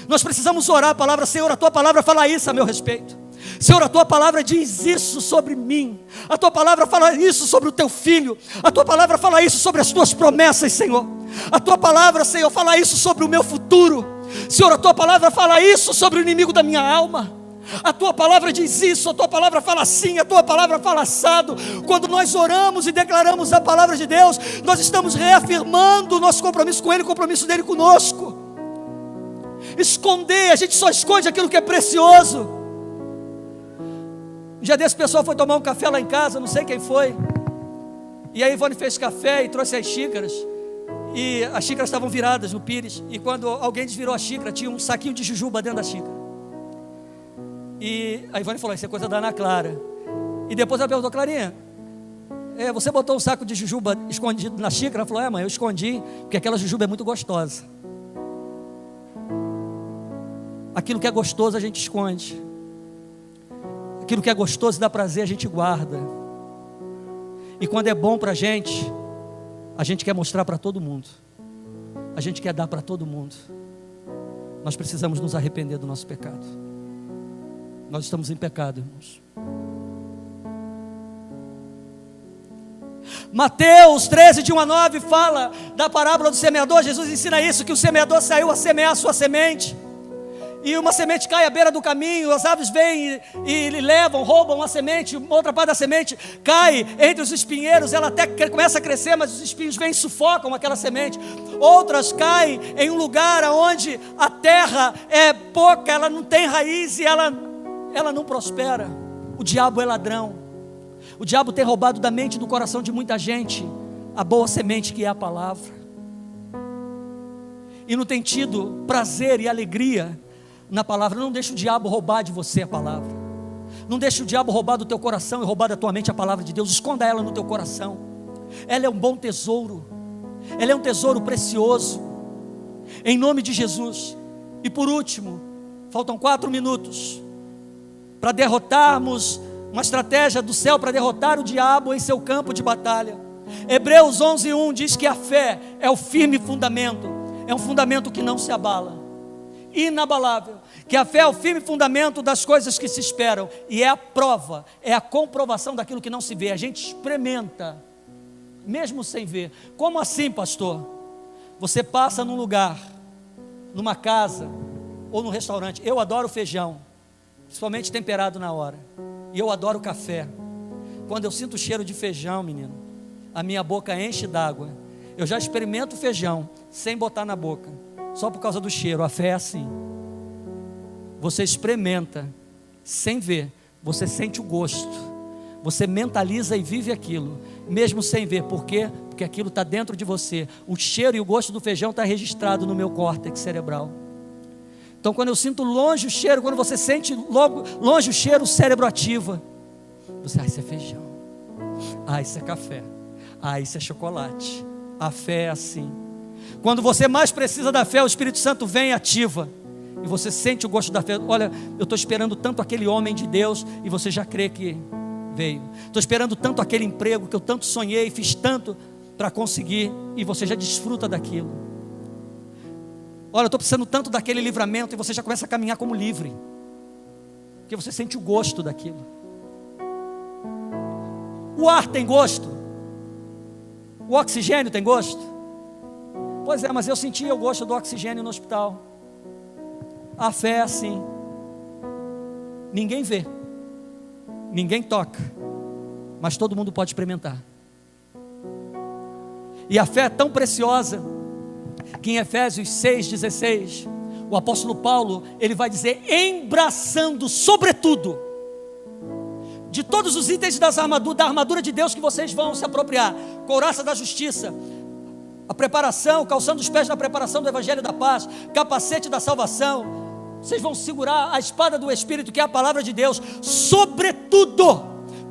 Nós precisamos orar a palavra: Senhor, a tua palavra fala isso a meu respeito. Senhor, a tua palavra diz isso sobre mim. A tua palavra fala isso sobre o teu filho. A tua palavra fala isso sobre as tuas promessas, Senhor. A tua palavra, Senhor, fala isso sobre o meu futuro. Senhor, a tua palavra fala isso sobre o inimigo da minha alma. A tua palavra diz isso, a tua palavra fala assim, a tua palavra fala assado. Quando nós oramos e declaramos a palavra de Deus, nós estamos reafirmando o nosso compromisso com Ele, o compromisso dele conosco. Esconder, a gente só esconde aquilo que é precioso. Um dia desse, o pessoal foi tomar um café lá em casa, não sei quem foi. E aí Ivone fez café e trouxe as xícaras. E as xícaras estavam viradas no pires. E quando alguém desvirou a xícara, tinha um saquinho de jujuba dentro da xícara. E a Ivone falou: isso é coisa da Ana Clara. E depois ela perguntou: Clarinha, você botou um saco de jujuba escondido na xícara? Ela falou: mãe, eu escondi, porque aquela jujuba é muito gostosa. Aquilo que é gostoso a gente esconde. Aquilo que é gostoso e dá prazer a gente guarda. E quando é bom para a gente quer mostrar para todo mundo. A gente quer dar para todo mundo. Nós precisamos nos arrepender do nosso pecado. Nós estamos em pecado, irmãos. Mateus 13, de 1 a 9, fala da parábola do semeador. Jesus ensina isso, que o semeador saiu a semear a sua semente. E uma semente cai à beira do caminho, as aves vêm e levam, roubam a semente, outra parte da semente cai entre os espinheiros, ela até começa a crescer, mas os espinhos vêm e sufocam aquela semente. Outras caem em um lugar onde a terra é pouca, ela não tem raiz e ela não prospera. O diabo é ladrão. O diabo tem roubado da mente e do coração de muita gente a boa semente que é a palavra. E não tem tido prazer e alegria na palavra. Não deixe o diabo roubar de você a palavra. Não deixe o diabo roubar do teu coração e roubar da tua mente a palavra de Deus. Esconda ela no teu coração. Ela é um bom tesouro. Ela é um tesouro precioso. Em nome de Jesus. E por último, faltam 4 minutos para derrotarmos uma estratégia do céu para derrotar o diabo em seu campo de batalha. Hebreus 11:1 diz que a fé é o firme fundamento. É um fundamento que não se abala, inabalável, que a fé é o firme fundamento das coisas que se esperam, e é a prova, é a comprovação daquilo que não se vê. A gente experimenta, mesmo sem ver. Como assim, pastor? Você passa num lugar, numa casa, ou num restaurante. Eu adoro feijão, principalmente temperado na hora, e eu adoro café. Quando eu sinto o cheiro de feijão, menino, a minha boca enche d'água. Eu já experimento feijão, sem botar na boca, só por causa do cheiro. A fé é assim. Você experimenta sem ver, você sente o gosto, você mentaliza e vive aquilo, mesmo sem ver. Por quê? Porque aquilo está dentro de você. O cheiro e o gosto do feijão está registrado no meu córtex cerebral. Então quando eu sinto longe o cheiro, quando você sente logo longe o cheiro, o cérebro ativa. Você: isso é feijão, isso é café, isso é chocolate. A fé é assim. Quando você mais precisa da fé, o Espírito Santo vem e ativa, e você sente o gosto da fé. Olha, eu estou esperando tanto aquele homem de Deus, e você já crê que veio. Estou esperando tanto aquele emprego que eu tanto sonhei, fiz tanto para conseguir, e você já desfruta daquilo. Olha, eu estou precisando tanto daquele livramento, e você já começa a caminhar como livre, porque você sente o gosto daquilo. O ar tem gosto? O oxigênio tem gosto? Pois é, mas eu sentia o gosto do oxigênio no hospital. A fé é assim. Ninguém vê, ninguém toca, mas todo mundo pode experimentar. E a fé é tão preciosa que em Efésios 6,16, o apóstolo Paulo, ele vai dizer: embraçando sobretudo de todos os itens da armadura de Deus que vocês vão se apropriar, couraça da justiça, a preparação, calçando os pés na preparação do evangelho da paz, capacete da salvação. Vocês vão segurar a espada do Espírito, que é a palavra de Deus. Sobretudo,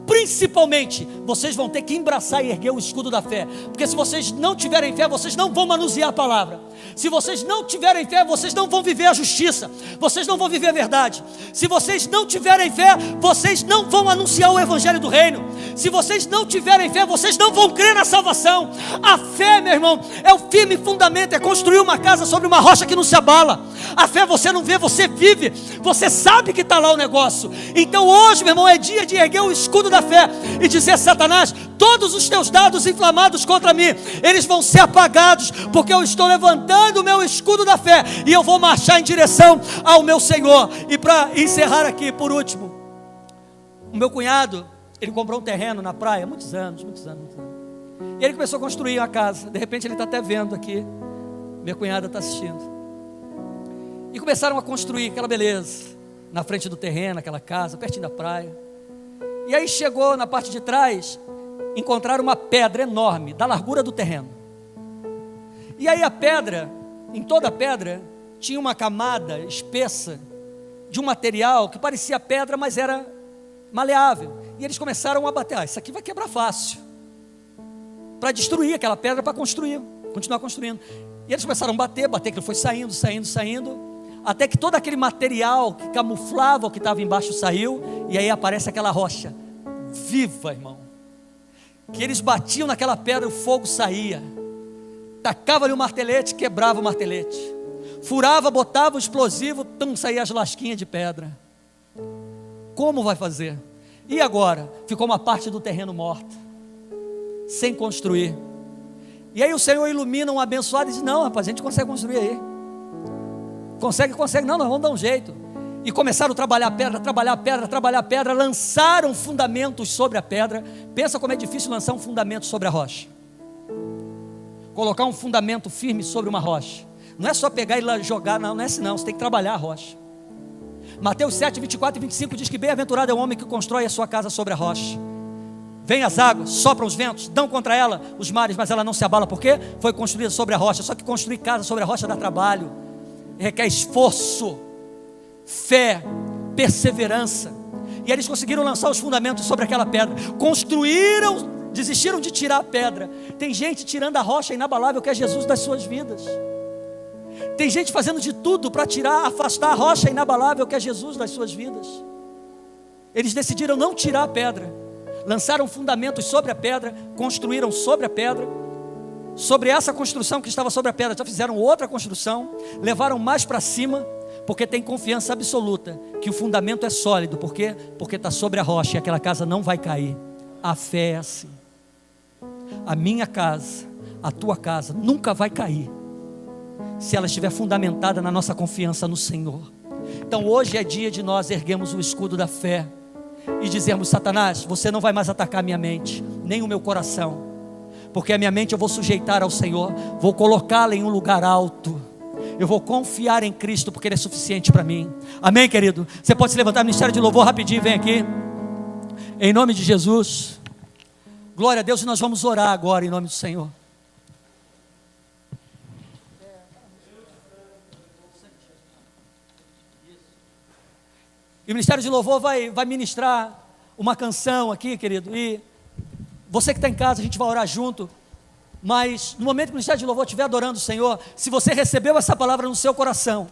principalmente, vocês vão ter que embraçar e erguer o escudo da fé, porque se vocês não tiverem fé, vocês não vão manusear a palavra. Se vocês não tiverem fé, vocês não vão viver a justiça, vocês não vão viver a verdade. Se vocês não tiverem fé, vocês não vão anunciar o evangelho do reino. Se vocês não tiverem fé, vocês não vão crer na salvação. A fé, meu irmão, é o firme fundamento, é construir uma casa sobre uma rocha que não se abala. A fé você não vê, você vive, você sabe que está lá o negócio. Então hoje, meu irmão, é dia de erguer o escudo da fé e dizer: Satanás, todos os teus dardos inflamados contra mim, eles vão ser apagados, porque eu estou levantando o meu escudo da fé, e eu vou marchar em direção ao meu Senhor. E para encerrar aqui, por último, o meu cunhado, ele comprou um terreno na praia, muitos anos. E ele começou a construir uma casa. De repente ele está até vendo aqui, minha cunhada está assistindo. E começaram a construir aquela beleza, na frente do terreno, aquela casa, pertinho da praia. E aí chegou na parte de trás, encontraram uma pedra enorme, da largura do terreno. E aí a pedra, em toda a pedra, tinha uma camada espessa de um material que parecia pedra, mas era maleável. E eles começaram a bater, isso aqui vai quebrar fácil, para destruir aquela pedra, para construir, continuar construindo. E eles começaram a bater, que ele foi saindo, até que todo aquele material que camuflava o que estava embaixo saiu, e aí aparece aquela rocha viva, irmão, que eles batiam naquela pedra, o fogo saía, tacava-lhe o martelete, quebrava o martelete, furava, botava o explosivo, saía as lasquinhas de pedra. Como vai fazer? E agora? Ficou uma parte do terreno morta, sem construir. E aí o Senhor ilumina um abençoado e diz: não, rapaz, a gente consegue construir aí. Consegue, não, nós vamos dar um jeito. E começaram a trabalhar pedra, lançaram fundamentos sobre a pedra. Pensa como é difícil lançar um fundamento sobre a rocha. Colocar um fundamento firme sobre uma rocha. Não é só pegar e jogar, não é assim não, você tem que trabalhar a rocha. Mateus 7, 24 e 25 diz que bem-aventurado é o homem que constrói a sua casa sobre a rocha. Vem as águas, sopram os ventos, dão contra ela os mares, mas ela não se abala, porque foi construída sobre a rocha. Só que construir casa sobre a rocha dá trabalho, requer esforço, fé, perseverança. E eles conseguiram lançar os fundamentos sobre aquela pedra, construíram, desistiram de tirar a pedra. Tem gente tirando a rocha inabalável que é Jesus das suas vidas. Tem gente fazendo de tudo para afastar a rocha inabalável que é Jesus das suas vidas. Eles decidiram não tirar a pedra, lançaram fundamentos sobre a pedra, construíram sobre a pedra. Sobre essa construção que estava sobre a pedra, já fizeram outra construção, levaram mais para cima, porque tem confiança absoluta que o fundamento é sólido. Por quê? Porque está sobre a rocha e aquela casa não vai cair. A fé é assim. A minha casa, a tua casa nunca vai cair se ela estiver fundamentada na nossa confiança no Senhor. Então hoje é dia de nós erguermos o escudo da fé e dizermos: Satanás, você não vai mais atacar minha mente, nem o meu coração, porque a minha mente eu vou sujeitar ao Senhor, vou colocá-la em um lugar alto, eu vou confiar em Cristo, porque Ele é suficiente para mim. Amém, querido? Você pode se levantar, ministério de louvor, rapidinho, vem aqui, em nome de Jesus. Glória a Deus. E nós vamos orar agora em nome do Senhor. E o ministério de louvor vai ministrar uma canção aqui, querido, e você que está em casa, a gente vai orar junto. Mas no momento que o ministério de louvor estiver adorando o Senhor, se você recebeu essa palavra no seu coração,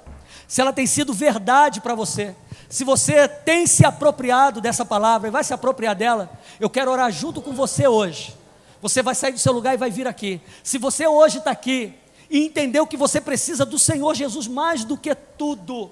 se ela tem sido verdade para você, se você tem se apropriado dessa palavra e vai se apropriar dela, eu quero orar junto com você hoje. Você vai sair do seu lugar e vai vir aqui. Se você hoje está aqui e entendeu que você precisa do Senhor Jesus mais do que tudo,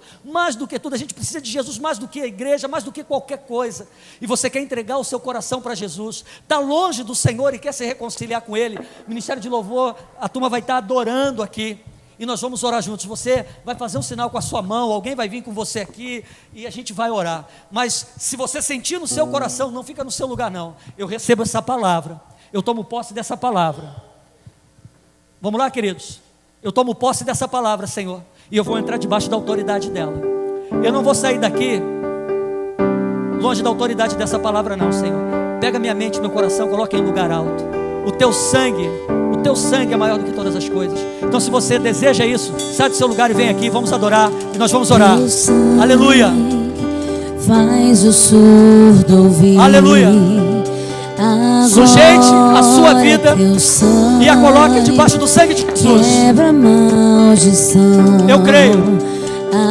a gente precisa de Jesus mais do que a igreja, mais do que qualquer coisa, e você quer entregar o seu coração para Jesus, está longe do Senhor e quer se reconciliar com Ele, ministério de louvor, a turma vai estar adorando aqui, e nós vamos orar juntos. Você vai fazer um sinal com a sua mão, alguém vai vir com você aqui, e a gente vai orar. Mas se você sentir no seu coração, não fica no seu lugar não, eu recebo essa palavra, eu tomo posse dessa palavra. Vamos lá, queridos? Eu tomo posse dessa palavra, Senhor, e eu vou entrar debaixo da autoridade dela. Eu não vou sair daqui longe da autoridade dessa palavra não, Senhor. Pega minha mente, meu coração, coloca em lugar alto. O teu sangue é maior do que todas as coisas. Então se você deseja isso, sai do seu lugar e vem aqui, vamos adorar, e nós vamos orar. Aleluia. Faz o surdo ouvir. Aleluia. Agora sujeite a sua vida e a coloque debaixo do sangue de Jesus. Quebra a maldição. Eu creio.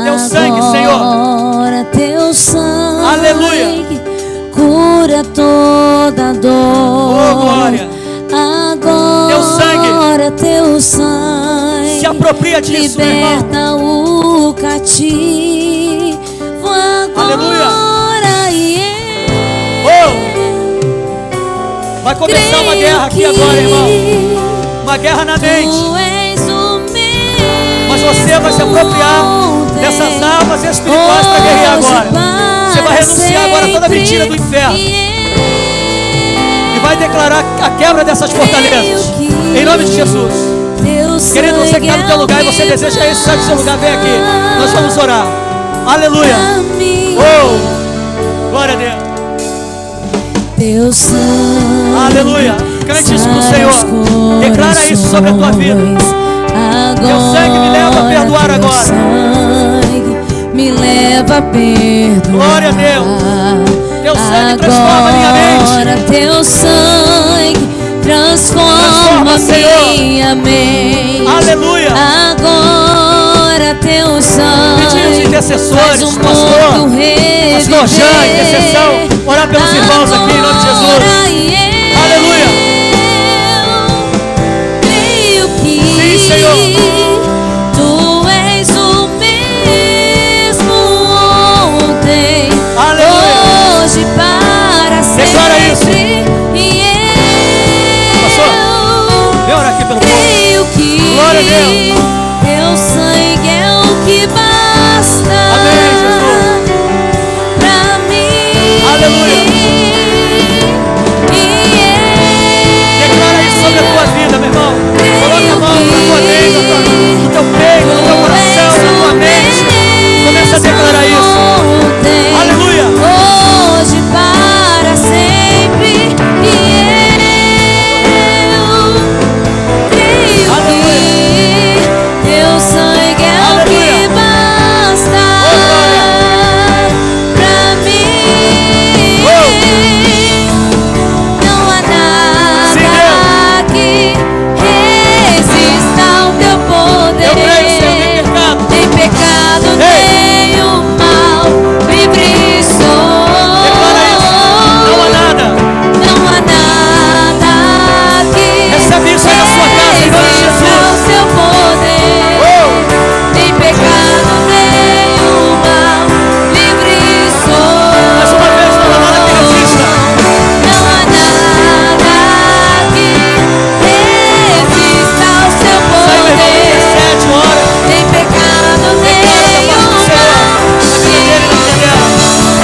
Teu sangue, Senhor. Agora teu sangue. Aleluia. Cura toda dor. Oh, glória. Agora teu sangue. Se apropria disso, liberta o cativo. Aleluia. Oh. Vai começar uma guerra aqui agora, irmão. Uma guerra na mente. Mas você vai se apropriar dessas armas espirituais para guerrear agora. Você vai renunciar agora a toda mentira do inferno e vai declarar a quebra dessas fortalezas em nome de Jesus. Querido, você que está no teu lugar e você deseja isso, sai do seu lugar, vem aqui. Nós vamos orar. Aleluia. Oh, glória a Deus. Teu sangue Aleluia. Cante isso pro Senhor. Declara isso sobre a tua vida. Teu sangue me leva a perdoar agora. Me leva a perdoar. Glória a Deus. Teu sangue transforma minha mente. Agora teu sangue transforma minha mente. Aleluia. Agora teu sangue. Pedimos intercessores, pastor Jean, intercessão. Orar pelos irmãos aqui em nome de Jesus. Aleluia. Creio que sim, Senhor. Tu és o mesmo ontem, aleluia, hoje para sempre. Declara isso. Pastor, vem orar aqui pelo povo. Creio que glória a Deus. Teu sangue é o que basta. Amém, Jesus. Pra mim. Aleluia. Declara isso sobre a tua vida, meu irmão. Coloca a mão na tua mente, no teu peito, no teu coração, na tua mente. Começa a declarar isso. Aleluia. Hoje para sempre. Teu sangue é o que basta pra mim. Não há nada que resista ao teu poder. Eu creio, Senhor, nem pecado, nem o mal. Livre sou. Declara isso. Não há nada. Não há nada que recebe isso aí na sua casa, em nome de Jesus. Seu poder, nem pecado, nem o mal, livre sou. Mais uma vez, não há nada que resista. Não há nada que resista ao seu poder. Nem pecado, nem o mal.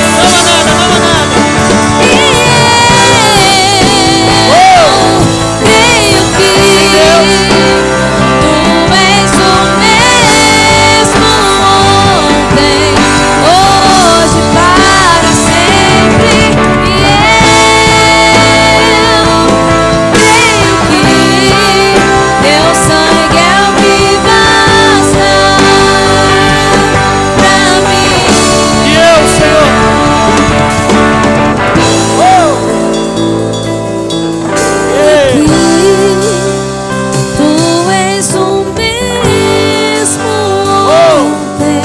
Não há nada, não há nada. Creio que Tu és o mesmo ontem, hoje para sempre. Eu creio que Teu sangue é o que basta pra mim. E eu, Senhor. Tu és o mesmo ontem,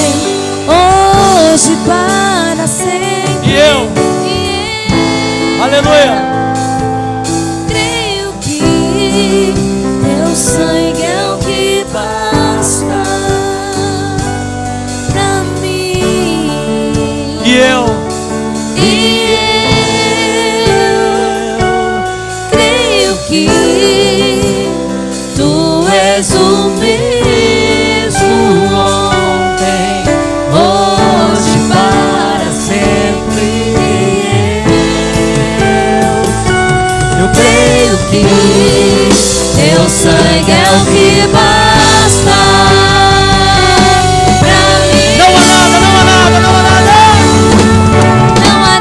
hoje para sempre. E eu. Aleluia. Creio que Teu sangue é o que basta pra mim. E eu. Creio que Tu és o mesmo ontem, hoje para sempre. Eu creio que Teu sangue é o que basta pra mim. Não há nada, não há nada, não há nada. Não há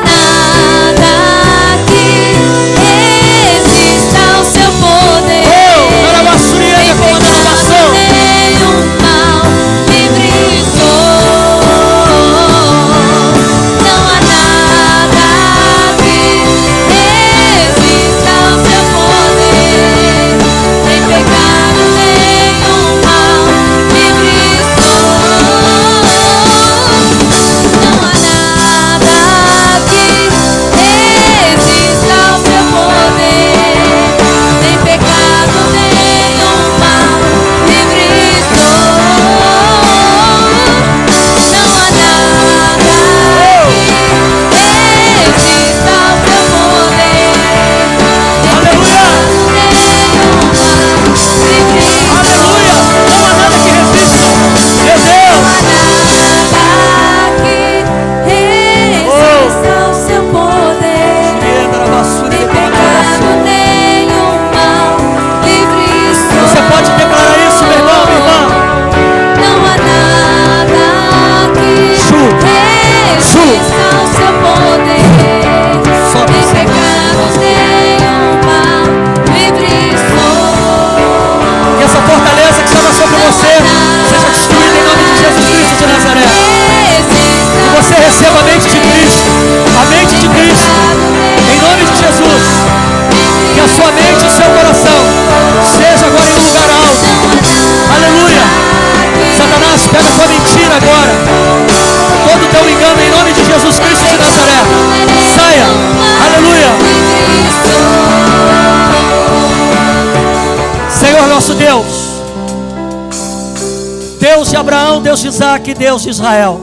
de Abraão, Deus de Isaac e Deus de Israel.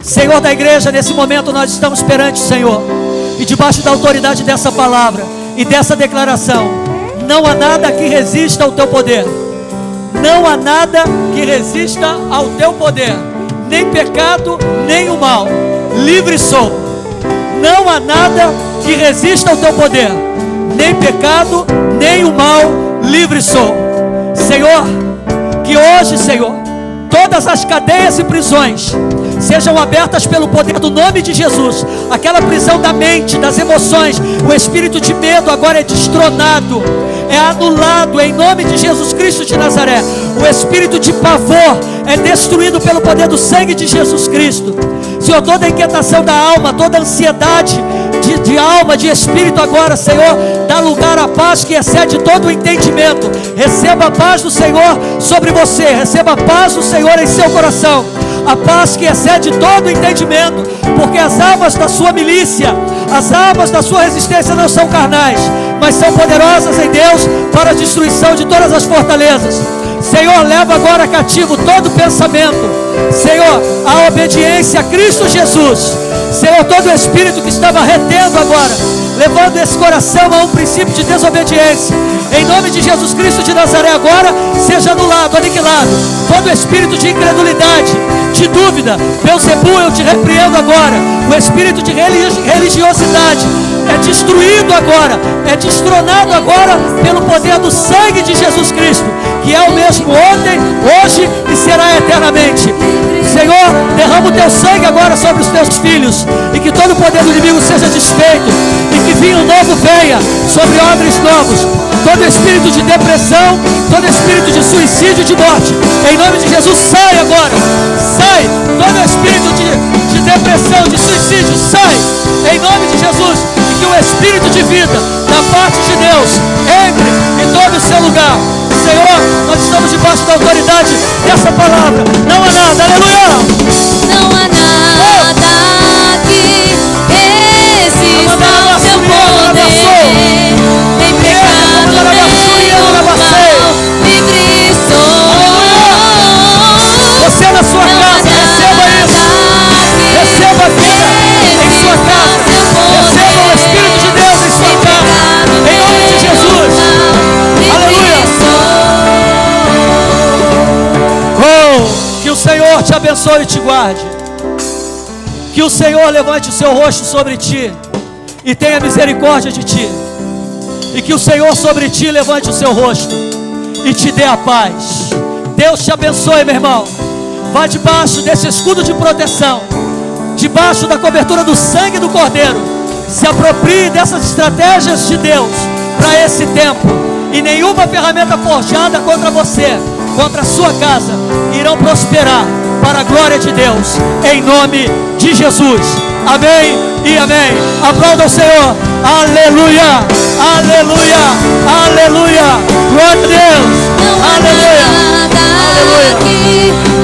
Senhor da igreja, nesse momento nós estamos perante o Senhor, e debaixo da autoridade dessa palavra e dessa declaração, não há nada que resista ao teu poder. Não há nada que resista ao teu poder, nem pecado, nem o mal. Livre sou. Não há nada que resista ao teu poder, nem pecado, nem o mal. Livre sou. Senhor, que hoje, Senhor, todas as cadeias e prisões sejam abertas pelo poder do nome de Jesus. Aquela prisão da mente, das emoções, o espírito de medo agora é destronado, é anulado em nome de Jesus Cristo de Nazaré. O espírito de pavor é destruído pelo poder do sangue de Jesus Cristo. Senhor, toda a inquietação da alma, toda a ansiedade de alma, de espírito agora, Senhor, dá lugar à paz que excede todo o entendimento. Receba a paz do Senhor sobre você, receba a paz do Senhor em seu coração, a paz que excede todo o entendimento, porque as armas da sua milícia, as armas da sua resistência não são carnais, mas são poderosas em Deus para a destruição de todas as fortalezas. Senhor, leva agora cativo todo pensamento, Senhor, a obediência a Cristo Jesus. Senhor, todo o espírito que estava retendo agora, levando esse coração a um princípio de desobediência, em nome de Jesus Cristo de Nazaré, agora seja anulado, aniquilado. Todo espírito de incredulidade, de dúvida, Beelzebu, eu te repreendo agora. O espírito de religiosidade é destruído agora, é destronado agora pelo poder do sangue de Jesus Cristo, que é o mesmo ontem, hoje e será eternamente. Senhor, derrama o teu sangue agora sobre os teus filhos, e que todo o poder do inimigo seja desfeito, e que vinho novo venha sobre odres novos. Todo espírito de depressão, todo espírito de suicídio e de morte, em nome de Jesus, sai agora, sai. Todo espírito de depressão, de suicídio, sai, em nome de Jesus. E que o espírito de vida da parte de Deus entre em todo o seu lugar. Senhor, nós estamos debaixo da autoridade dessa palavra. Não há nada, aleluia. Não há nada que resista ao teu poder, nem pecado, nem o mal. Livre sou. Você na sua casa, receba isso. Receba a vida em sua casa. Receba o Espírito de Deus em sua casa, em nome de Jesus. Aleluia. Oh, que o Senhor te abençoe e te guarde. Que o Senhor levante o seu rosto sobre ti e tenha misericórdia de ti. E que o Senhor sobre ti levante o seu rosto e te dê a paz. Deus te abençoe, meu irmão. Vá debaixo desse escudo de proteção, debaixo da cobertura do sangue do Cordeiro. Se aproprie dessas estratégias de Deus para esse tempo, e nenhuma ferramenta forjada contra você, contra a sua casa, irão prosperar para a glória de Deus, em nome de Jesus. Amém e amém. Aplauda o Senhor. Aleluia, aleluia, aleluia. Glória a Deus. Aleluia, aleluia.